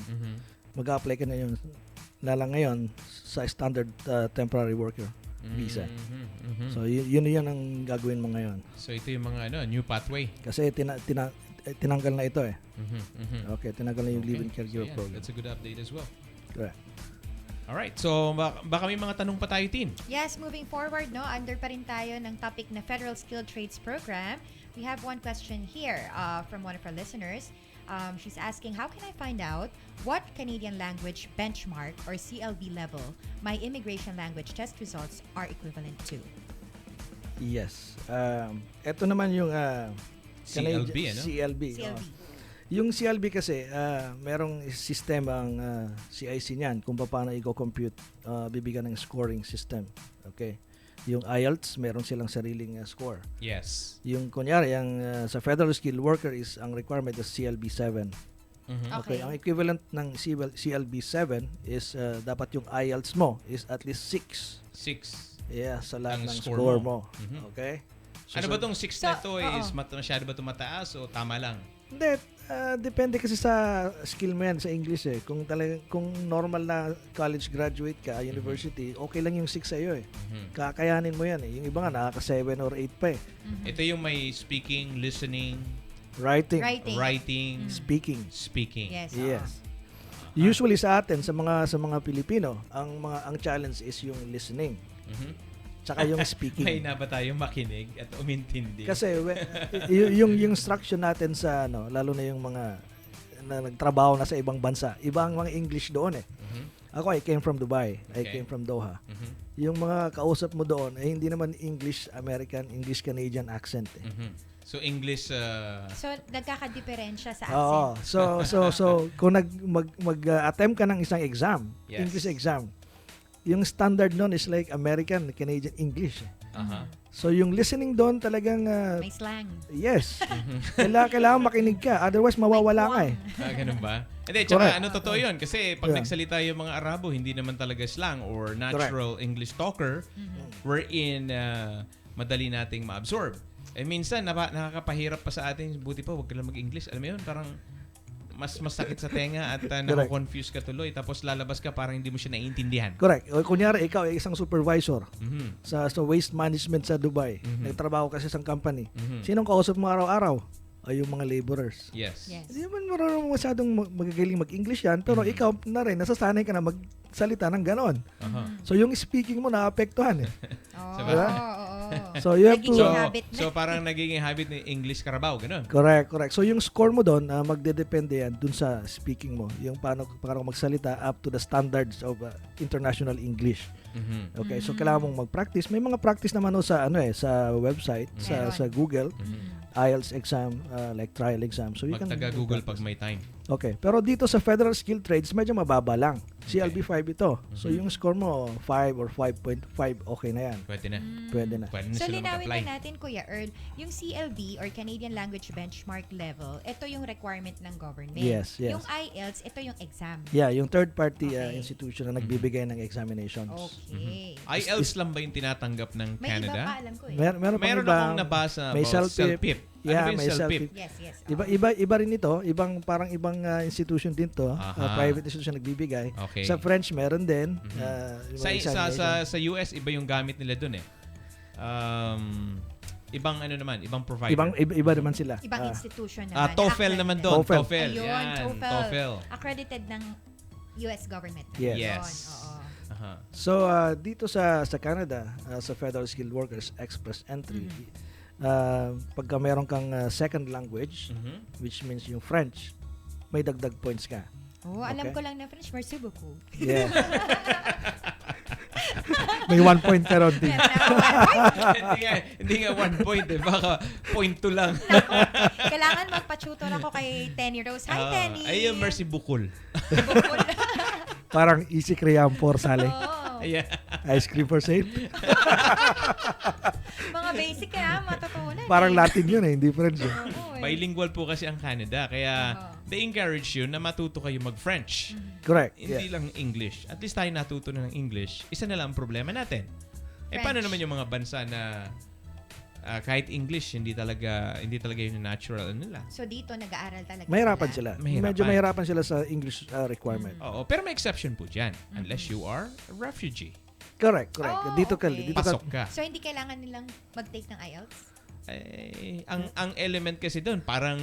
Mag-a-apply ka na yun na lang ngayon sa standard temporary worker visa. So, yun ang gagawin mo ngayon. So, ito yung mga new pathway. Kasi tinanggal na ito eh. Okay, tinanggal na yung live-in caregiver So, yan. program. That's a good update as well. Correct. Alright, so baka may mga tanong pa tayo, Tin. Yes, moving forward, no, under pa rin tayo ng topic na Federal Skilled Trades Program. We have one question here from one of our listeners. She's asking, how can I find out what Canadian language benchmark or CLB level my immigration language test results are equivalent to? Yes. Ito naman yung CLB, ano? CLB. CLB. Yung CLB kasi, merong sistema ang CIC niyan kung paano i-compute, bibigyan ng scoring system. Okay? Yung IELTS, meron silang sariling score. Yes. Yung kunyari, yung sa Federal Skilled Worker is ang requirement is CLB 7. Okay, ang equivalent ng CLB 7 is dapat yung IELTS mo is at least 6. 6. Yeah, sa lahat Ang ng score score mo. mo. Okay? Ano ba tong 6 na to? oo. Is masyado ba ito mataas o tama lang? Hindi, depende kasi sa skill mo yan sa English eh. Kung normal na college graduate ka, university, okay lang yung 6 sa'yo eh. Kakayanin mo yan eh. Yung iba nga nakaka 7 or 8 pa eh. Ito yung may speaking, listening, Writing. writing, Speaking. Yes. Yes. Usually sa atin sa mga Pilipino, ang challenge is yung listening. Tsaka yung speaking. May na ba tayong makinig at umintindi? Kasi yung instruction natin sa lalo na yung mga na nagtrabaho na sa ibang bansa, iba ang mga English doon eh. Ako, I came from Dubai. I Okay. came from Doha. Yung mga kausap mo doon ay hindi naman English American, English Canadian accent eh. So English So, nagkakadiferensya sa Oo. accent. So kung mag-attempt ka ng isang exam, Yes. English exam, yung standard noon is like American, Canadian English. So yung listening doon talagang May slang. yes. Kailangan makinig ka, otherwise mawawala ka eh. ganun ba? Hindi, Correct. tsaka totoo yun. Kasi pag Yeah. nagsalita yung mga Arabo, hindi naman talaga slang or natural English talker wherein madali nating ma-absorb. Eh minsan, nakakapahirap pa sa atin. Buti pa, huwag ka lang mag-English. Alam mo yun, parang mas sakit sa tenga at nako-confuse ka tuloy. Tapos lalabas ka parang hindi mo siya naiintindihan. Correct. O kunyari, ikaw ay isang supervisor sa waste management sa Dubai. Nagtrabaho ka sa isang company. Sinong kausap mo araw-araw? Ay yung mga laborers. Yes. Hindi naman marunong masyadong magagaling mag-English yan, pero ikaw na rin, nasasanay ka na magsalita ng ganon. So yung speaking mo naapektuhan eh. Diba? So you have to... Nagiging habit na. So parang nagiging habit ni English Carabao, ganun. Correct. So yung score mo doon, magdedepende yan dun sa speaking mo. Yung paano magsalita up to the standards of international English. Okay, so kailangan mong mag-practice. May mga practice naman sa sa website, sa Google. IELTS exam, like trial exam. So you can Magtaga-Google pag may time. Okay, pero dito sa Federal Skilled Trades, medyo mababa lang. CLB 5 ito. So yung score mo, 5 or 5.5, okay na yan. Pwede na. Pwede na. Pwede na So, sila linawin mag-apply. na natin, Kuya Earl, yung CLB or Canadian Language Benchmark Level, ito yung requirement ng government. Yes. Yung IELTS, ito yung exam. Yeah, yung third party Okay. institution na nagbibigay ng examinations. Okay. IELTS lang ba yung tinatanggap ng May iba pa, Canada? alam ko eh. Meron pang Meron ibang- akong nabasa may about self-pip. self-pip. Yeah, Ano ba yung may self-pip? Yes. Iba rin ito, ibang institution din to, Aha. private institution nagbibigay. Okay. Sa French meron din. Yung Sa, mga examination. sa US, iba yung gamit nila dun eh. Ibang ibang provider. Iba naman sila. Ibang institution naman. TOEFL naman doon. TOEFL. TOEFL. Ayun, Yan, TOEFL. Accredited ng US government. Yes. Yes. Oo. Aha. So dito sa Canada, sa Federal Skilled Workers Express Entry, pagka meron kang second language, which means yung French, may dagdag points ka. Oh, alam Okay. ko lang na French, merci beaucoup. Yeah. May 1 point ka ron, Tim. hindi nga 1 point eh. Baka 0.2 lang. Kailangan magpa-tutor ako kay Tenny Rose. Hi, Tenny! Ay, merci bukol. Bukol. Parang easy crayon for sale. Oo. Ayan. Ice cream for sale. Mga basic kaya matutunan. Parang Latin yun eh, hindi French. Eh. Oo, eh. Bilingual po kasi ang Canada. Kaya Oo. they encourage you na matuto kayo mag-French. Correct. Hindi Yeah. lang English. At least tayo natuto na ng English. Isa na lang ang problema natin. Eh paano French. naman yung mga bansa na kahit English, hindi talaga yun yung natural nila. So dito nag-aaral talaga Mahirapan sila. Mahirapan. Medyo mahirapan sila sa English requirement. Oo, pero may exception po dyan. Unless you are a refugee. Correct. Oh, Dito ka, okay. dito ka. Pasok ka. So hindi kailangan nilang mag-take ng IELTS? Eh, ang element kasi doon, parang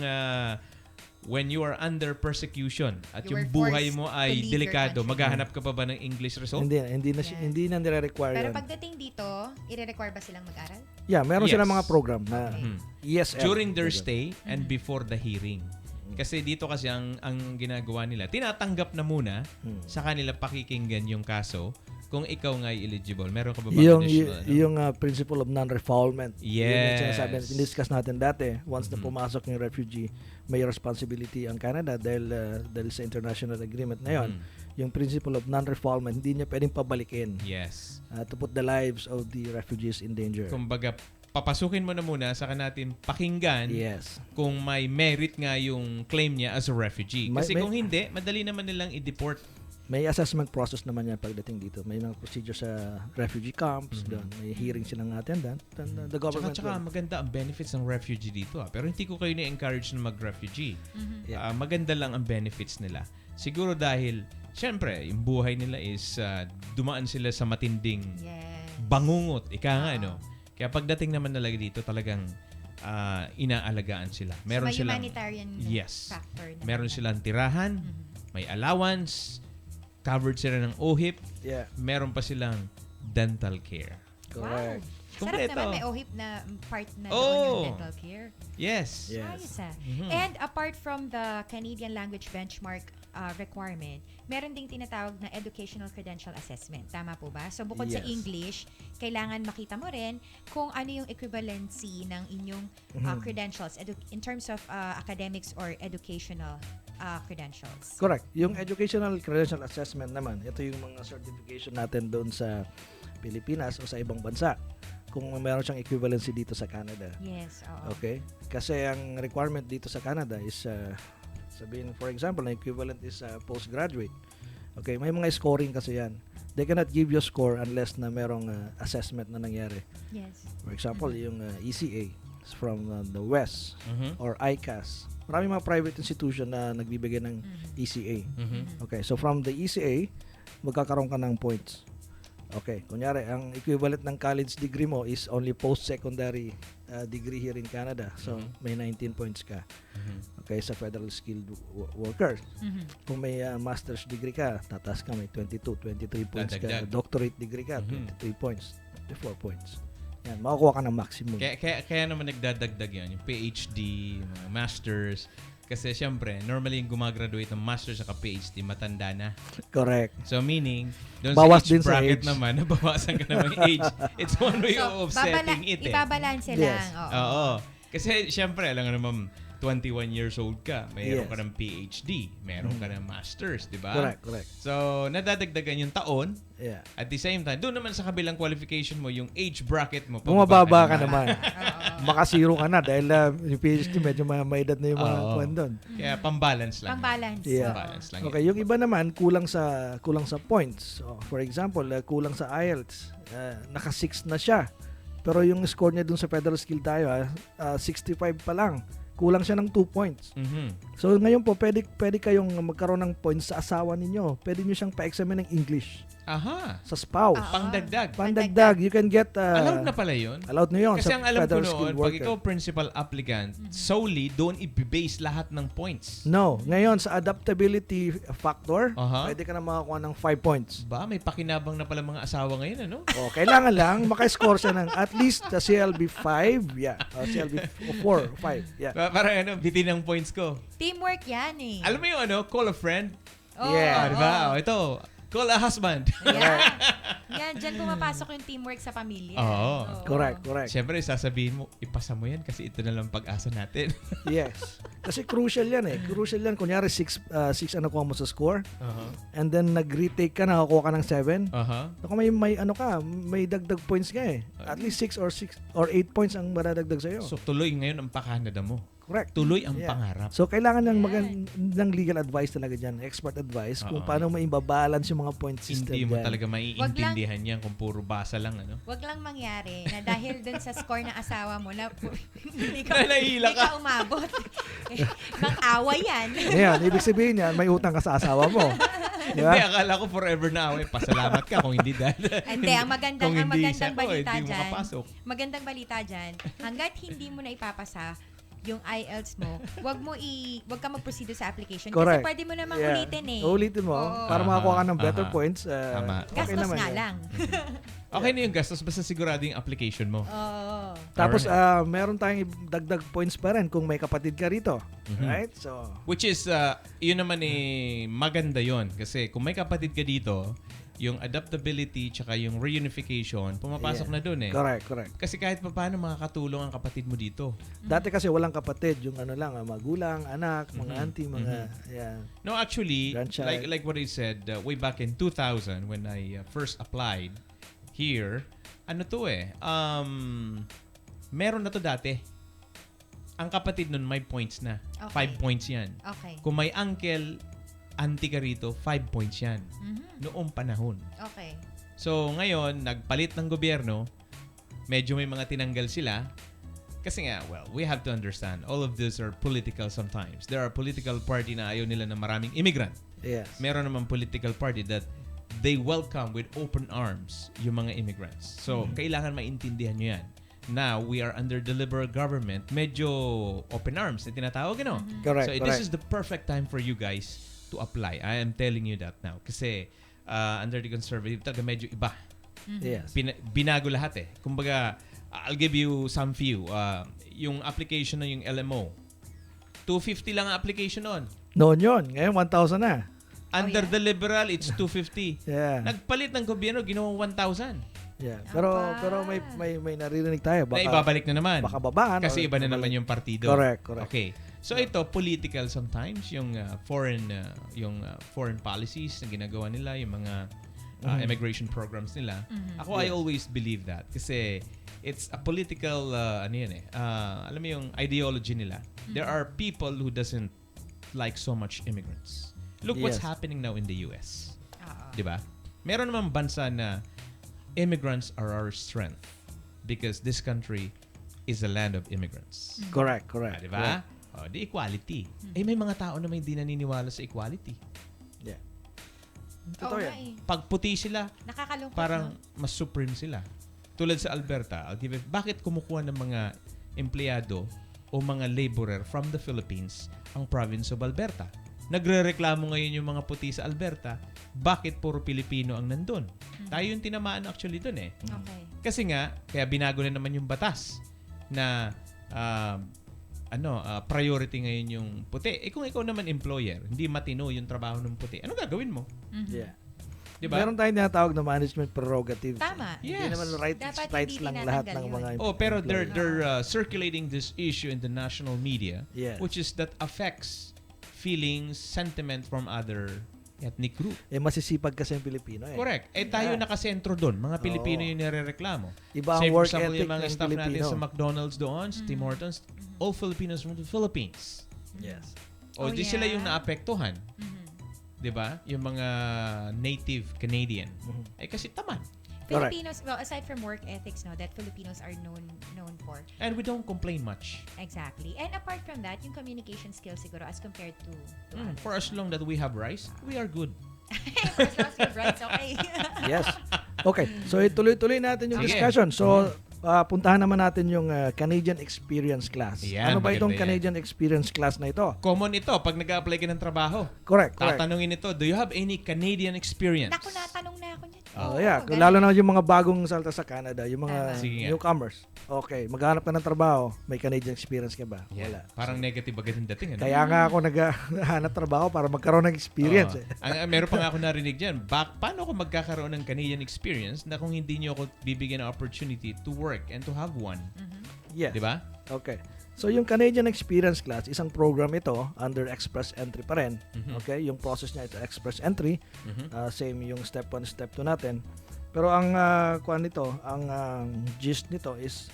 when you are under persecution at You yung were buhay forced mo to ay leave your delikado, country. maghahanap ka pa ba ng English result? Hindi na nire-require Pero yan. pagdating dito, i-require ba silang mag-aral? Yeah, meron Yes. silang mga program na ESL. During their stay and before the hearing. Kasi dito kasi ang ginagawa nila, tinatanggap na muna sa kanila pakikinggan yung kaso kung ikaw nga ay eligible. Meron ka ba bang additional? Yung principle of non-refoulement. Yes. Yun yung sinasabi, discuss natin dati. Once na pumasok yung refugee, may responsibility ang Canada dahil sa international agreement na yun. Yung principle of non-refoulement, hindi niya pwedeng pabalikin Yes. to put the lives of the refugees in danger. Kumbaga, papasukin mo na muna, saka natin pakinggan Yes. kung may merit nga yung claim niya as a refugee. Kasi kung hindi, madali naman nilang i-deport. May assessment process naman yan pagdating dito. May mga procedure sa refugee camps, doon. May hearing silang attendan. The government Tsaka maganda ang benefits ng refugee dito. Pero hindi ko kayo na-encourage na mag-refugee. Yeah. Maganda lang ang benefits nila. Siguro dahil, syempre, yung buhay nila is dumaan sila sa matinding Yes. bangungot. Ika nga, no? Kaya pagdating naman talaga dito, talagang inaalagaan sila. Meron so, may silang humanitarian yes. factor. naman Meron na. silang tirahan, may allowance, covered sila ng OHIP, Yeah. meron pa silang dental care. Correct. Sarap Kompleto. naman, may OHIP na part na Oh. doon yung dental care. Yes. Yes. Ayos And apart from the Canadian language benchmark requirement, meron ding tinatawag na educational credential assessment. Tama po ba? So bukod sa Yes. English, kailangan makita mo rin kung ano yung equivalency ng inyong credentials in terms of academics or educational credentials. Correct. Yung educational credential assessment naman, ito yung mga certification natin doon sa Pilipinas o sa ibang bansa. Kung meron siyang equivalency dito sa Canada. Yes, oo. Okay? Kasi ang requirement dito sa Canada is sabihin, for example, na equivalent is postgraduate. Okay? May mga scoring kasi yan. They cannot give you a score unless na merong assessment na nangyari. Yes. For example, yung ECA from the West or ICAS. Marami mga private institution na nagbibigay ng ECA. Okay, so from the ECA, magkakaroon ka ng points. Okay, kunyari, ang equivalent ng college degree mo is only post-secondary degree here in Canada. So, may 19 points ka. Okay, sa federal skilled workers. Kung may master's degree ka, tataas ka, may 22, 23 points ka. Dadagdag. Doctorate degree ka, 23 points, 24 points. Yan, makakuha ka ng maximum. Kaya naman nagdadagdag yan. Yung PhD, mga masters. Kasi syempre, normally yung gumagraduate ng master's at PhD, matanda na. Correct. So meaning, doon Bawas sa din age sa bracket age. naman, nabawasan ka na ng age. It's one way of setting it. Ibabalanse Yes. lang. Oo. Oo. Kasi syempre, alam nga naman, 21 years old ka, mayroon Yes. ka ng PhD, mayroon ka ng masters, di ba? Correct. So, nadadagdagan yung taon. Yeah. At the same time, doon naman sa kabilang qualification mo, yung age bracket mo. Bumababa ka naman. Makasiro ka na dahil yung PhD medyo may edad na yung mga Oo. kuwan doon. Kaya pambalance lang. Pambalance. Yeah. Pambalance lang. Okay, yung iba naman kulang sa points. So, for example, kulang sa IELTS. Naka 6 na siya. Pero yung score niya dun sa federal skill tayo, 65 pa lang. Kulang siya ng 2 points. So ngayon po, pwede kayong magkaroon ng points sa asawa ninyo. Pwede nyo siyang pa-examine ng English Aha. sa spouse. Pangdagdag. Pandagdag. You can get... Allowed na pala yun? Allowed na yun Kasi sa ang alam ko federal noon, skilled pag worker. ikaw principal applicant, solely doon i-base lahat ng points. No. Ngayon, sa adaptability factor, Aha. pwede ka na makakuha ng 5 points. Ba, may pakinabang na pala mga asawa ngayon, ano? O, kailangan lang maka-score siya ng at least the CLB 5. Yeah. CLB 4, 5. Yeah. Parang ano, bitin ang points ko. Teamwork yan eh. Alam mo yung ano, call a friend? Oo, Yeah. Di ba? oo. Oh, ito, call a husband. Yan. Yan, dyan pumapasok yung teamwork sa pamilya. Oo. Correct. Siyempre, sasabihin mo, ipasa mo yan kasi ito na lang pag-asa natin. Yes. Kasi crucial yan eh. Crucial yan. Kunyari, 6 ano kuha mo sa score. And then, nag-retake ka, nakakuha ka ng 7. Aha. Kung may dagdag points ka eh. At least 6 or 8 points ang madadagdag sa'yo. So, tuloy ngayon ang pa-Canada mo. Correct. Tuloy ang Yeah. pangarap. So, kailangan ng legal advice talaga dyan. Expert advice kung Oo. paano maibabalance yung mga point system Hindi mo dyan. talaga maiintindihan yan kung puro basa lang, ano? Wag lang mangyari na dahil dun sa score ng asawa mo na hindi ka, Nahihila hindi ka ka. umabot. Mag-away yan. Ayan, ibig sabihin yan, may utang ka sa asawa mo. Di ba? Hindi, akala ko forever na away. Pasalamat ka kung hindi dahil. Hindi, ang magandang Kung hindi siya, balita hindi mo dyan. makapasok. Magandang balita dyan. Hanggat hindi mo na ipapasa, yung IELTS mo, wag ka mag-proceed sa application Correct. kasi pwede mo namang Yeah. ulitin eh. Ulitin mo Oo. para makakuha ka ng better Aha. points. Tama. Okay Gastos naman nga yun. lang. Okay na yung gastos, basta sigurado yung application mo. Oo. Tapos Alright. meron tayong dagdag points pa rin kung may kapatid ka rito. Right? So, Which is, yun naman maganda yon kasi kung may kapatid ka dito, yung adaptability tsaka yung reunification, pumapasok Yeah. na dun eh. correct. Kasi kahit pa paano makakatulong ang kapatid mo dito. Dati kasi walang kapatid, yung ano lang, magulang, anak, mga Mhm. auntie, mga yeah. No, actually, Grandchild. like what I said, way back in 2000 when I first applied here, ano to meron na to dati. Ang kapatid nun may points na. Okay. 5 points yan. Okay. Kung may uncle, auntie ka rito, 5 points yan. Noong panahon. Okay. So, ngayon, nagpalit ng gobyerno, medyo may mga tinanggal sila. Kasi nga, well, we have to understand, all of this are political sometimes. There are political party na ayaw nila ng maraming immigrant. Yes. Meron naman political party that they welcome with open arms yung mga immigrants. So, kailangan maintindihan nyo yan. Now, we are under the Liberal government. Medyo open arms na tinatawag, no? Correct, So, this correct. is the perfect time for you guys to apply. I am telling you that now. Kasi, under the Conservative, talaga medyo iba. Yes. Binago lahat eh. Kumbaga, I'll give you some few. Yung application na yung LMO, 250 lang ang application noon. Noon yun. Ngayon, 1,000 na. Under yeah? the Liberal, it's 250. Yeah. Nagpalit ng gobyerno, ginawang 1,000. Yeah. Aba. Pero may naririnig tayo. Na ibabalik na naman. Baka babaan. Kasi or iba na babalik. naman yung partido. Correct. Okay. So ito political sometimes yung foreign policies na ginagawa nila, yung mga immigration programs nila. Ako I always believe that kasi it's a political alam mo yung ideology nila. There are people who doesn't like so much immigrants. Look what's Yes. happening now in the US. Oo. 'Di ba? Meron namang bansa na immigrants are our strength because this country is a land of immigrants. Correct. Di ba? Oh, the equality. Eh may mga tao na may hindi naniniwala sa equality. Yeah. Oo Totoo nga yan. eh. Pag puti sila, Nakakalungkot. parang no? mas supreme sila. Tulad sa Alberta, bakit kumukuha ng mga empleyado o mga laborer from the Philippines ang province of Alberta? Nagrereklamo ngayon yung mga puti sa Alberta, bakit puro Pilipino ang nandun? Tayo yung tinamaan actually dun eh. Okay. Kasi nga, kaya binago na naman yung batas na priority ngayon yung puti. Eh kung ikaw naman employer, hindi matino yung trabaho ng puti, ano gagawin mo? Yeah. Diba? Meron tayong tinatawag na management prerogatives. Tama. Yes. Hindi naman Dapat rights hindi lang tinatanggal lahat ng yun. mga Pero employer. they're circulating this issue in the national media, Yes. which is that affects feelings, sentiment from other ethnic group. masisipag kasi yung Pilipino eh. Correct. Eh tayo Yeah. nakasentro doon. Mga Pilipino Oo. yung nirereklamo. Iba ang Say, for work example, ethic yung mga ng staff natin Pilipino. sa McDonald's doon, sa Tim Hortons, all Filipinos from the Philippines. Yes. O di sila yeah. yung naapektuhan. Mhm. 'Di ba? Yung mga native Canadian. Eh kasi tamad. Correct. Filipinos, well, aside from work ethics, no, that Filipinos are known for. And we don't complain much. Exactly. And apart from that, yung communication skills siguro as compared to others. For as long that we have rice, we are good. For as long as we have rights, okay. Yes. Okay. So ituloy-tuloy natin yung Sige. discussion. So puntahan naman natin yung Canadian Experience Class. Yan, Ano ba itong maganda yan. Canadian Experience Class na ito? Common ito pag nag-apply ka ng trabaho. Correct. Tatanungin ito, do you have any Canadian experience? Naku, natanong na ako niyan. Oh, yeah. ganun. Lalo na yung mga bagong salta sa Canada, yung mga Tama. Sige nga. newcomers. Okay, maghanap ka ng trabaho, may Canadian experience ka ba? Yeah. Wala. Parang negative agad yung dating. Ano? Kaya nga ako naghahanap trabaho para magkaroon ng experience. Oo. Meron pa nga ako narinig dyan. Paano ako magkakaroon ng Canadian experience na kung hindi nyo ako bibigyan ng opportunity to work and to have one? Yes. Di ba? Okay. So yung Canadian Experience Class, isang program ito under Express Entry pa rin. Okay? Yung process niya ito Express Entry. Same yung step 1, step 2 natin. Pero ang ang gist nito is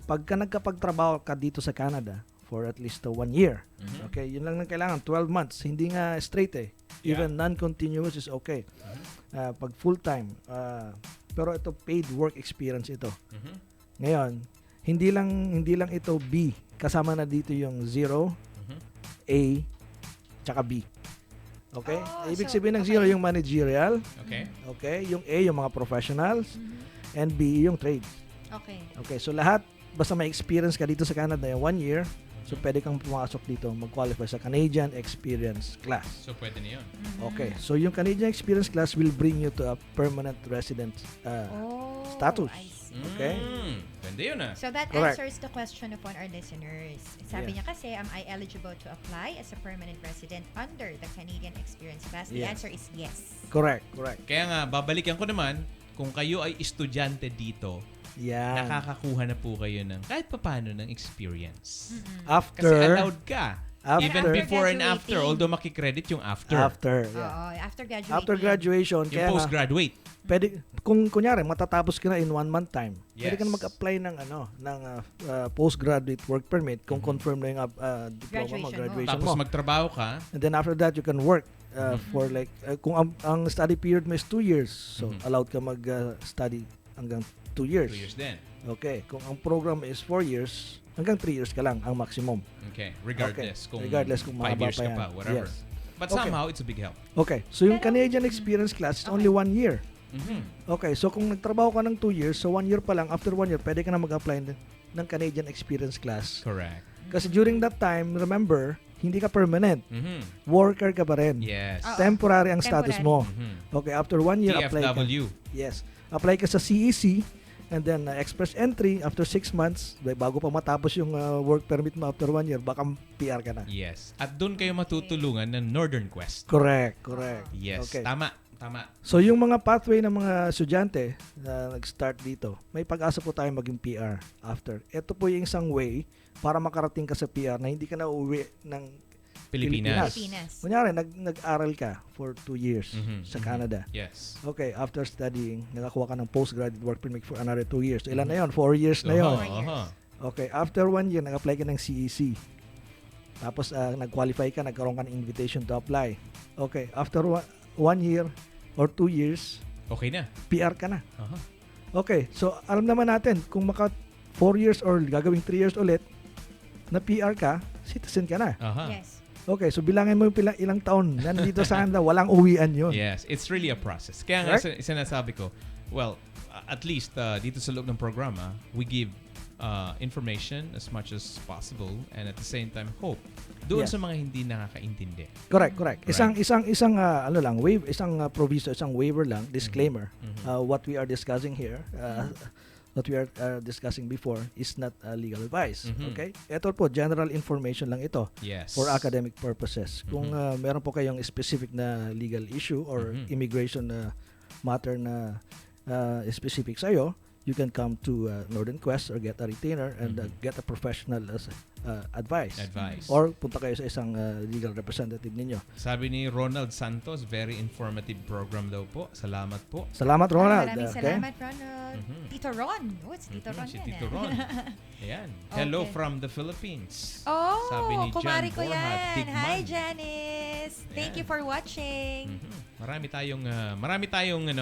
pagka nagkapagtrabaho ka dito sa Canada for at least 1 year. Okay? Yun lang kailangan 12 months. Hindi nga straight eh. Even non-continuous is okay. Pag full-time. Pero ito paid work experience ito. Ngayon, hindi lang ito B. Kasama na dito yung 0, A, tsaka B. Okay? Oh, Ibig so, sabihin ng okay. 0 yung managerial, Okay? okay? Yung A yung mga professionals, and B yung trades. Okay. Okay, so lahat basta may experience ka dito sa Canada yung 1 year, So pwede kang pumasok dito, mag-qualify sa Canadian Experience Class. So, pwede na yun. Okay. So yung Canadian Experience Class will bring you to a permanent resident status. I see. Okay. Ganda yun So that Correct. answers the question upon our listeners. Sabi niya kasi, am I eligible to apply as a permanent resident under the Canadian Experience Class? The Yes. answer is yes. Correct. Kaya nga, babalikan ko naman, kung kayo ay estudyante dito, Yan. nakakakuha na po kayo ng kahit papano ng experience. Kasi After allowed ka. After- Even before and after, graduating. although makikredit yung after. after. Yeah. Oo, after graduating. After graduation, Yung kaya nga, postgraduate. pwede kung kunyari matatapos ka na in 1 month time. Pwede Yes. ka na mag-apply ng postgraduate work permit kung confirm na yung diploma mo, Graduation mo. graduation Tapos mo. magtrabaho ka. And then after that, you can work for like kung ang study period mo is 2 years, so allowed ka mag-study hanggang 2 years. 2 years din. Okay, kung ang program is 4 years, hanggang 3 years ka lang ang maximum. Okay. Regardless. Okay. Regardless kung 5 mahaba years pa ka yan. pa, whatever. Yes. But Okay. somehow, it's a big help. Okay, so yung Canadian Experience Class is only 1 year. Okay, so kung nagtrabaho ka ng 2 years, so 1 year pa lang, after 1 year, pwede ka na mag-apply ng Canadian Experience Class. Correct. Kasi during that time, remember, hindi ka permanent. Worker ka pa rin. Yes. Temporary ang status mo. Mhm. Okay, after 1 year, apply ka. TFW. Yes. Apply ka sa CEC, and then express entry after 6 months, bago pa matapos yung work permit mo after 1 year, baka PR ka na. Yes. At doon kayo matutulungan ng Northern Quest. Correct. Yes. Okay. Tama. So yung mga pathway ng mga estudyante na nag-start dito, may pag-asa po tayo maging PR after. Ito po yung isang way para makarating ka sa PR na hindi ka na uuwi ng Pilipinas. Kunyari, nag-aral ka for 2 years sa Canada. Yes. Okay, after studying, nakakuha ka ng postgraduate work permit for another 2 years. Ilan na yon? 4 years na yon. Okay, after 1 year, nag-apply ka ng CEC. Tapos, nag-qualify ka, nagkaroon ka ng invitation to apply. Okay, after 1 year or 2 years, Okay na. PR ka na. Aha. Okay, so alam naman natin, kung maka 4 years or gagawing 3 years ulit, na PR ka, citizen ka na. Aha. Yes. Okay, so bilangin mo yung ilang taon na nandito sa Canada, walang uwian yun. Yes, it's really a process. Kaya nga Correct? sinasabi ko, well, at least dito sa loob ng programa, we give information as much as possible and at the same time hope doon Yes. sa mga hindi nakakaintindi. Correct. Right. Isang ano lang, isang proviso, isang waiver lang, disclaimer. What we are discussing here, what we are discussing before is not legal advice. Okay? Ito po, general information lang ito Yes. for academic purposes. Kung meron po kayong specific na legal issue or immigration na matter na specific sa'yo, you can come to Northern Quest or get a retainer and get a professional advice. Or punta kayo sa isang legal representative ninyo. Sabi ni Ronald Santos, very informative program daw po. Salamat po. Salamat, Ronald. Maraming Okay? salamat, Ronald. Tito Ron. Oh, it's Tito Ron Si yan. Tito Ron. Ayan. Hello Okay. from the Philippines. Oh, Sabi ni kumari Jan ko Borja yan. Tigman. Hi, Janice. Thank Ayan. you for watching. Marami tayong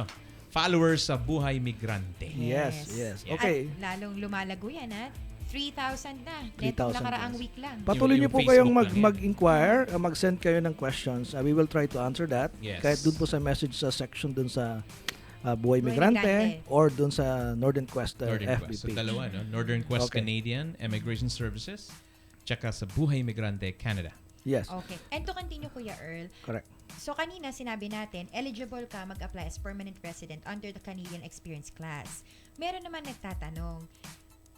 followers sa Buhay Migrante. Yes. Okay. At lalong lumalago yan, ha? 3,000 na. 3,000 Netong nakaraang plus. week lang. Patuloy niyo Yung po kayong Facebook lang yan. mag-inquire, mag-send kayo ng questions. We will try to answer that. Yes. Kahit dun po sa message sa section dun sa Buhay Buhay Migrante Migrante. or dun sa Northern Quest Northern FB Quest. So, page. dalawa, no? Northern Quest Okay. Canadian Immigration Services. Tsaka sa Buhay Migrante Canada. Yes, Okay. And to continue, Kuya Earl, correct. so kanina sinabi natin, eligible ka mag-apply as permanent resident under the Canadian Experience Class. Meron naman nagtatanong,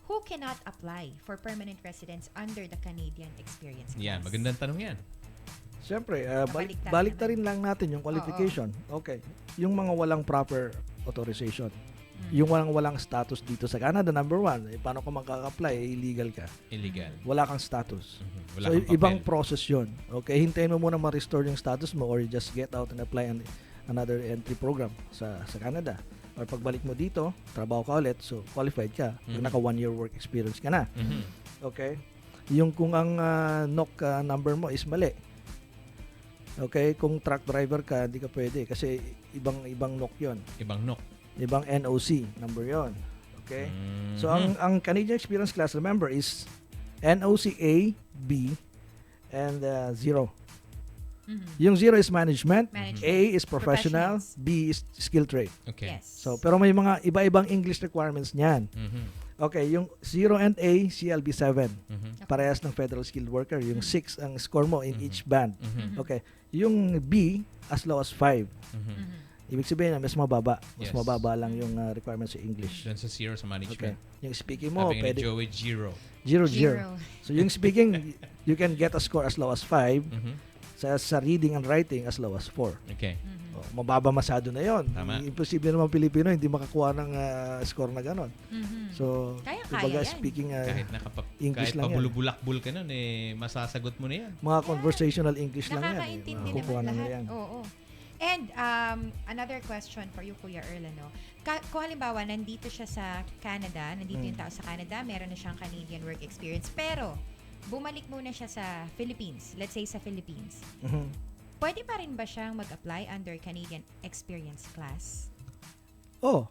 who cannot apply for permanent residence under the Canadian Experience Class? Yan, magandang tanong yan. Siyempre, Kabaliktaran baliktarin lang natin yung qualification. Okay. Yung mga walang proper authorization. Yung walang status dito sa Canada, number 1. Paano ka makaka-apply? Illegal ka. Illegal. Wala kang status. Wala So, kang papel. ibang process yun. Okay, hintayin mo muna ma-restore yung status mo or you just get out and apply another entry program sa Canada. Or pagbalik mo dito, trabaho ka ulit, so qualified ka. Naka 1 year work experience ka na. Okay? Yung kung ang NOC number mo is mali. Okay, kung truck driver ka, hindi ka pwede kasi ibang NOC yun. Ibang NOC. Ibang NOC number yon. Okay? So ang Canadian Experience Class, remember, is NOC A, B, and 0. Yung 0 is management, A is professional, Professionals. B is skill trade. Okay. Yes. So pero may mga iba-ibang English requirements niyan. Okay, yung 0 and A, CLB 7. Mhm. Parehas ng Federal Skilled Worker. Yung 6 ang score mo in each band. Mhm. Okay. Yung B, as low as 5. Mhm. Ibig sabihin na mas mababa. Mas Yes. mababa lang yung requirements sa English. Doon sa zero sa Okay. management. Yung speaking mo, Sabi nga ni pwede Joey, 0. 0. Zero. So yung speaking, you can get a score as low as 5. Mhm. Sa reading and writing, as low as 4. Okay. Oh, mababa masyado na yon. Tama. Imposible naman Pilipino hindi makakuha ng score na ganon. Mhm. So, Kaya-kaya kumbaga yan. speaking kahit English lang yan. pabulubulakbul ka nun, masasagot mo na yan. Mga conversational English lang yan. Nakakaintindi Makukuha naman na lahat. yan. Oo. And another question for you, Kuya Earl, ano? Kung halimbawa, nandito siya sa Canada, nandito yung tao sa Canada, meron na siyang Canadian work experience, pero bumalik muna siya sa Philippines, let's say sa Philippines, Mhm. pwede pa rin ba siyang mag-apply under Canadian experience class? Oh,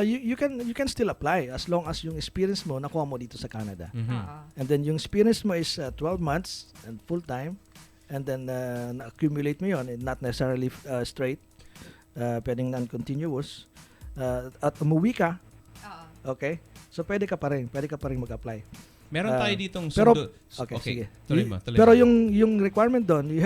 you can still apply as long as yung experience mo nakuha mo dito sa Canada. Mhm. Oo. And then yung experience mo is 12 months and full time, and then na-accumulate mo yon, and not necessarily straight, pwedeng non-continuous, at umuwi ka, Oo. okay? So pwede ka pa rin mag-apply. Meron tayo ditong pero- sundo. Okay, sige. Tuloy mo. Pero yung requirement doon, you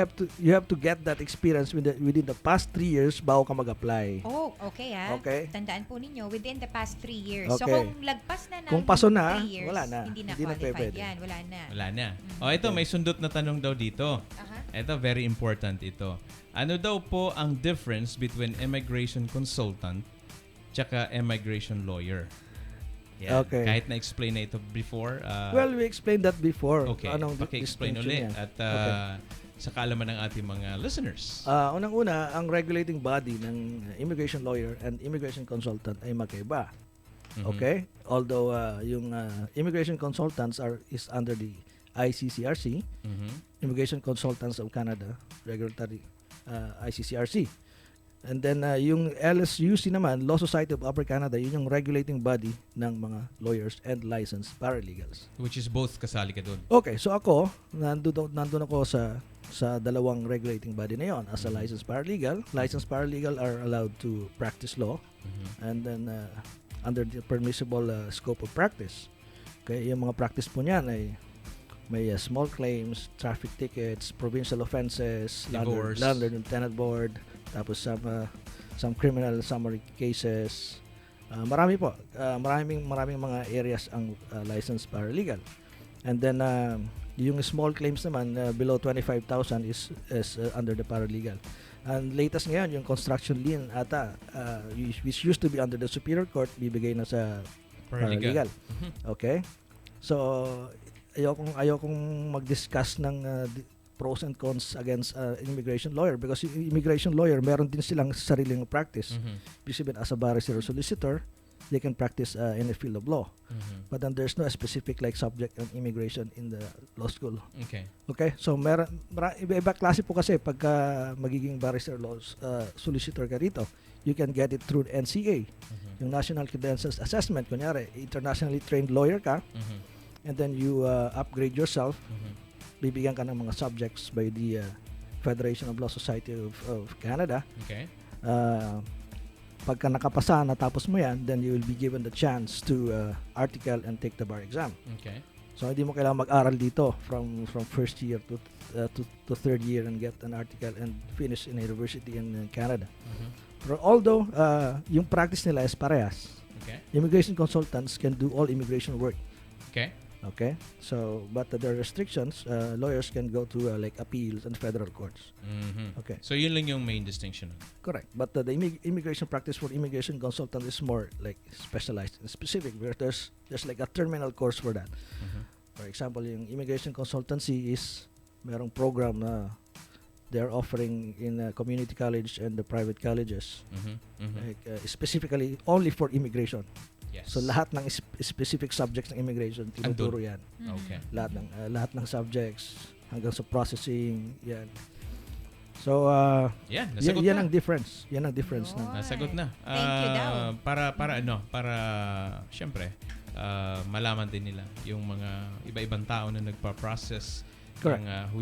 have to get that experience within the past 3 years bago ka mag-apply. Oh, okay Okay. Tandaan po ninyo, within the past 3 years. So Okay. kung lagpas na ng Kung paso na, 3 years, wala na. hindi na Hindi na qualified pwede. yan. Wala na. Wala na. Oh, ito, may sundot na tanong daw dito. Aha. Ito, very important ito. Ano daw po ang difference between immigration consultant tsaka immigration lawyer? Yan. Okay. Kahit na-explain na ito before. Well, we explained that before. Okay. Anong Paki-explain ulit distinction yan. at Okay. sa kaalaman ng ating mga listeners. Unang-una, ang regulating body ng immigration lawyer and immigration consultant ay magkaiba. Mhm. Okay? Although yung immigration consultants is under the ICCRC, Mhm. Immigration Consultants of Canada, regulatory ICCRC. And then yung LSUC naman, Law Society of Upper Canada, yun yung regulating body ng mga lawyers and licensed paralegals. Which is both kasali ka doon. Okay, so ako, nandun ako sa dalawang regulating body na yon as a licensed paralegal. Licensed paralegal are allowed to practice law and then under the permissible scope of practice. Okay, yung mga practice po niyan ay may small claims, traffic tickets, provincial offenses, Divorce. landlord and tenant board, tapos some criminal summary cases. Marami po. Maraming mga areas ang licensed paralegal. And then yung small claims naman below 25,000 is under the paralegal. And latest ngayon yung construction lien ata which used to be under the Superior Court bibigay na sa paralegal. Okay? So ayokong mag-discuss ng pros and cons against immigration lawyer because yung immigration lawyer meron din silang sariling practice. Ibig as a barrister or solicitor, they can practice in the field of law. But then there's no specific like subject on immigration in the law school. Okay. Okay? So iba-iba klase po kasi pagka magiging barrister law solicitor ka rito, you can get it through NCA. Yung National Credentials Assessment, kunyari, internationally trained lawyer ka, and then you upgrade yourself, bibigyan ka ng mga subjects by the Federation of Law Society of Canada. Okay. Pagka nakapasa, natapos mo yan, then you will be given the chance to article and take the bar exam. Okay. So hindi mo kailangan mag-aral dito from first year to third year and get an article and finish in a university in Canada. Pero although yung practice nila is parehas, Okay. immigration consultants can do all immigration work. Okay. Okay, so but there are restrictions. Lawyers can go to like appeals and federal courts. Okay, So yun lang yung main distinction. correct. But the immigration practice for immigration consultant is more like specialized and specific. Where there's like a terminal course for that. For example, yung immigration consultancy is merong program na they're offering in community college and the private colleges, like specifically only for immigration. Yes. So lahat ng specific subjects ng immigration tinuturo yan. Okay. Lahat ng subjects hanggang sa processing yan. So Yan, nasagot yan na. ang difference. Yan ang difference Yun. na. Nasagot na. Thank you daw. Para syempre malaman din nila yung mga iba-ibang tao na nagpa-process Correct. ng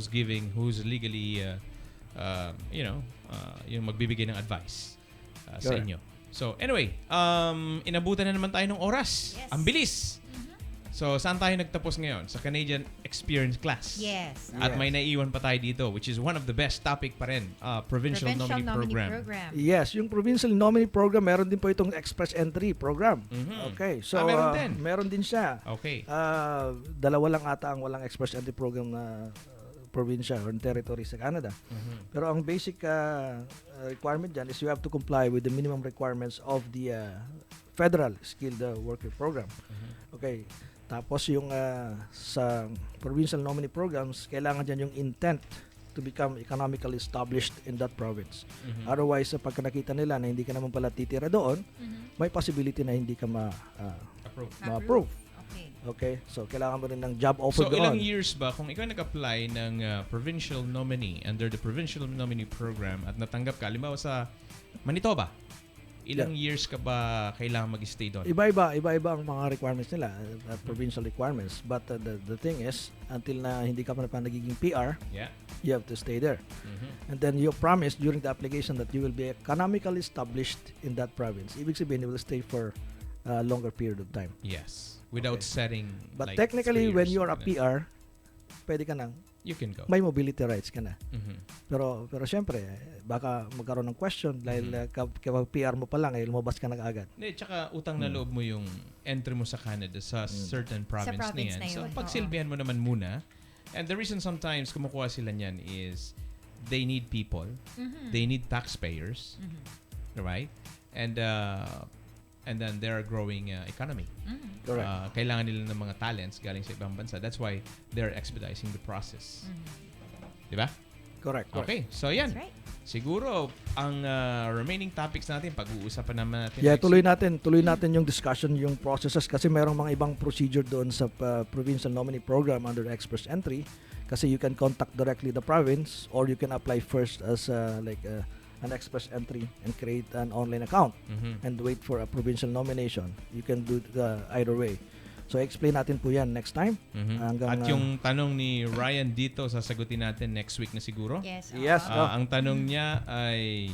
who's legally yung magbibigay ng advice sa Correct. inyo. So anyway, inabutan na naman tayo ng oras. Yes. Ang bilis. So, saan tayo nagtapos ngayon? Sa Canadian Experience Class. Yes. At may naiiwan pa tayo dito, which is one of the best topic pa rin. Provincial Nominee Program. Yes, yung Provincial Nominee Program, meron din po itong Express Entry Program. Okay, so meron din. meron din siya. Okay. Dalawa lang ata ang walang Express Entry Program na probinsya or territory sa Canada. Pero ang basic requirement dyan is you have to comply with the minimum requirements of the Federal Skilled Worker Program. Okay. Tapos yung sa provincial nominee programs, kailangan dyan yung intent to become economically established in that province. Otherwise, pagka nakita nila na hindi ka naman pala titira doon, may possibility na hindi ka ma-approve. Okay, so kailangan mo rin ng job offer doon. doon. So ilang years ba kung ikaw nag-apply ng provincial nominee under the provincial nominee program at natanggap ka, halimbawa sa Manitoba, ilang years ka ba kailangan mag-stay doon? Iba-iba ang mga requirements nila, provincial requirements. But the thing is, until na hindi ka pa nagiging PR, you have to stay there. And then you promise during the application that you will be economically established in that province. Ibig sabihin, you will stay for a longer period of time. Yes. Without setting But like technically, 3 when years, you are a PR, pwede ka nang you can go. may mobility rights ka na. Pero syempre, baka magkaroon ng question dahil kapag PR mo pa lang, lumabas ka na agad. Hindi, tsaka utang na loob mo yung entry mo sa Canada sa certain province, province na yan. na So, yun, pagsilbihan mo naman muna. And the reason sometimes kumukuha sila niyan is they need people. They need taxpayers. Right? And then they're growing economy. Correct. Kailangan nila ng mga talents galing sa ibang bansa. That's why they're expediting the process. Diba? Correct. Okay, so yan. That's right. Siguro, ang remaining topics natin, pag-uusapan naman natin. Yeah, next tuloy natin yung discussion, yung processes kasi mayroong mga ibang procedure doon sa provincial nominee program under express entry kasi you can contact directly the province or you can apply first as an express entry and create an online account and wait for a provincial nomination. You can do either way. So explain natin po yan next time. At yung tanong ni Ryan dito, sasagutin natin next week na siguro. Yes. Yes. Ang tanong niya ay,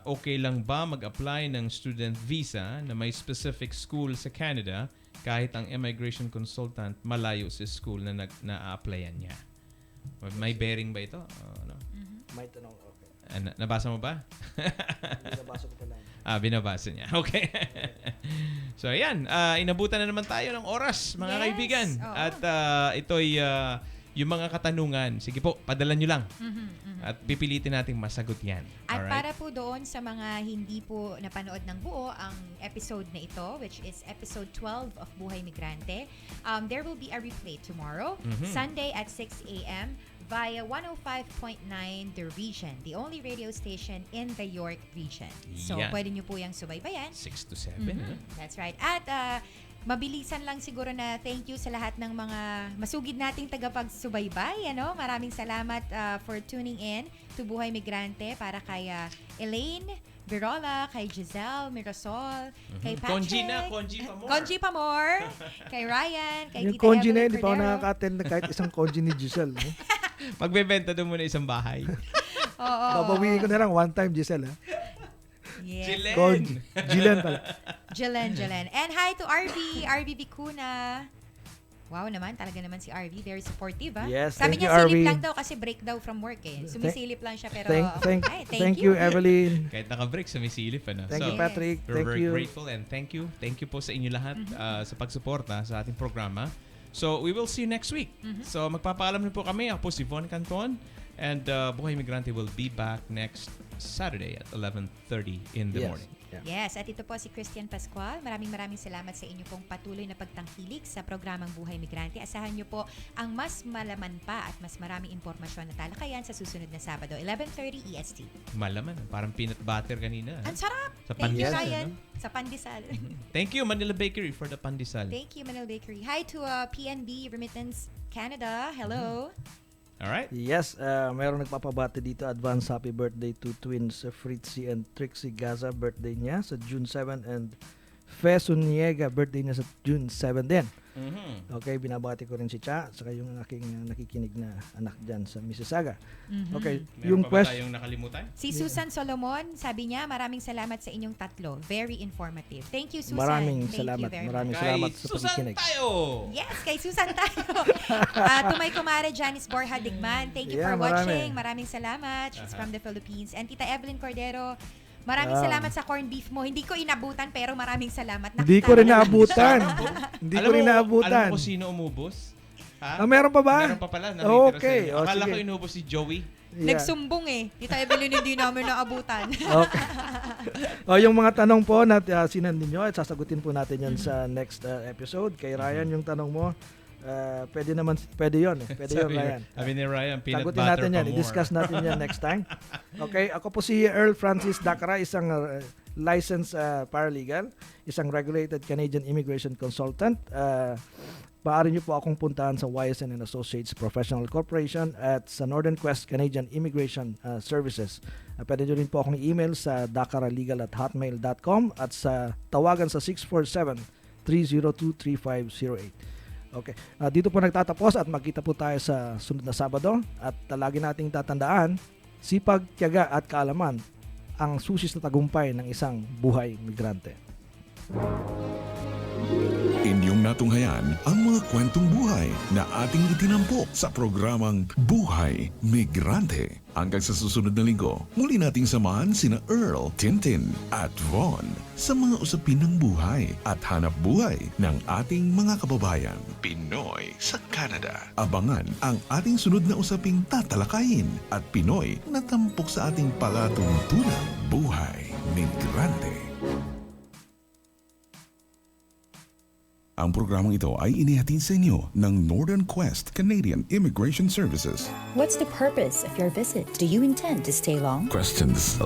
okay lang ba mag-apply ng student visa na may specific school sa Canada kahit ang immigration consultant malayo sa school na na-applyan niya? May bearing ba ito? May tanong. Okay. Nabasa mo ba? Binabasa ko pa lang. Binabasa niya. Okay. So, ayan. Inabutan na naman tayo ng oras, mga kaibigan. Oo. At ito'y yung mga katanungan. Sige po, padala nyo lang. At pipilitin nating masagot yan. At Alright? para po doon sa mga hindi po napanood ng buo ang episode na ito, which is episode 12 of Buhay Migrante, there will be a replay tomorrow, Sunday at 6 a.m. via 105.9 The Region, the only radio station in the York region. So, Yan. pwede nyo po yung subaybayan. 6 to 7. That's right. At mabilisan lang siguro na thank you sa lahat ng mga masugid nating tagapagsubaybay. Maraming salamat for tuning in to Buhay Migrante para kay Elaine Virola, kay Giselle Mirasol, kay Patrick. Conji Pamor. Kay Ryan, kay Yung Tita conji na Evelyn yun, di pa ako Cordero. nakaka-attend na kahit isang conji ni Giselle. Magbebenta doon muna isang bahay. Oo. Babawiin ko na lang one time, Giselle. Yes. Jilen! Conji. Gillen pala. Jelen. And hi to RV Vicuna. Wow naman, talaga naman si RV. Very supportive, ah. Yes, Sabi thank niya, you, silip RV. lang daw kasi break daw from work eh. Sumisilip lang siya pero Thank you, Evelyn. Kahit naka-break, sumisilip. Thank you, Patrick. We're Thank very you. grateful and thank you. Thank you po sa inyo lahat sa pagsuporta sa ating programa. So, we will see you next week. So, magpapaalam na po kami. Ako po si Von Canton. And Buhay Migrante will be back next Saturday at 11:30 in the morning. Yes, at ito po si Christian Pascual. Maraming salamat sa inyo pong patuloy na pagtangkilik sa programang Buhay Migrante. Asahan niyo po ang mas malaman pa at mas maraming impormasyon na talakayan sa susunod na Sabado, 11:30 EST. Malaman. Parang peanut butter kanina. Ang sarap! Sa Thank you, pandesal, Ryan. no? Sa pandesal. Thank you, Manila Bakery, for the pandesal. Thank you, Manila Bakery. Hi to PNB Remittance Canada. Hello. Alright? Yes, mayroong nagpapabati dito. Advance happy birthday to twins Fritzy and Trixie Gaza. Birthday niya sa June 7 and Fe Suniega. Birthday niya sa June 7 din. Okay, binabati ko rin si Cha saka yung aking nakikinig na anak dyan sa Mississauga. Okay, Meron yung pa ba question. tayong nakalimutan? Si Susan Solomon, sabi niya, maraming salamat sa inyong tatlo. Very informative. Thank you, Susan. Maraming Thank salamat. You very Maraming much. salamat Kay sa Susan pakikinig. tayo! Yes, kay Susan tayo. Tumay kumare Janice Borja Digman. Thank you Yeah, for watching. marami. Maraming salamat. She's from the Philippines. And Tita Evelyn Cordero, maraming salamat sa corned beef mo. Hindi ko inabutan pero maraming salamat. Hindi ko rin naabutan. Hindi ko rin naabutan. Alam mo kung sino umubos? Ha? Meron pa ba? Meron pa pala. Nakitira Okay. sa inyo. Akala sige. ko inubos si Joey. Yeah. Nagsumbong eh. Tita Evelyn, hindi namin naabutan. Okay. Yung mga tanong po na sinan ninyo, at sasagutin po natin yan sa next episode. Kay Ryan, yung tanong mo, pwede yun. Pwede yun, Ryan. Sabi ni Ryan, peanut Sagutin butter natin pa yan. more. I-discuss natin yan next time. Okay, ako po si Earl Francis Dakara, isang licensed paralegal, isang regulated Canadian immigration consultant. Maaari niyo po akong puntahan sa YSN and Associates Professional Corporation at sa Northern Quest Canadian Immigration Services. Pwede niyo rin po akong i-email sa dakaralegal@hotmail.com at sa tawagan sa 647-302-3508. Okay. Dito po nagtatapos at magkita po tayo sa sunod na Sabado at lagi nating tatandaan, sipag, tiyaga at kaalaman ang susi sa tagumpay ng isang buhay migrante. Inyong natunghayan ang mga kwentong buhay na ating itinampok sa programang Buhay Migrante. Hanggang sa susunod na linggo, muli nating samahan sina Earl, Tintin at Von sa mga usapin ng buhay at hanap buhay ng ating mga kababayan Pinoy sa Canada. Abangan ang ating sunod na usaping tatalakayin at Pinoy na tampok sa ating palatuntunan. Buhay Migrante. Ang programang ito ay inihatid sa inyo ng Northern Quest Canadian Immigration Services. What's the purpose of your visit? Do you intend to stay long? Questions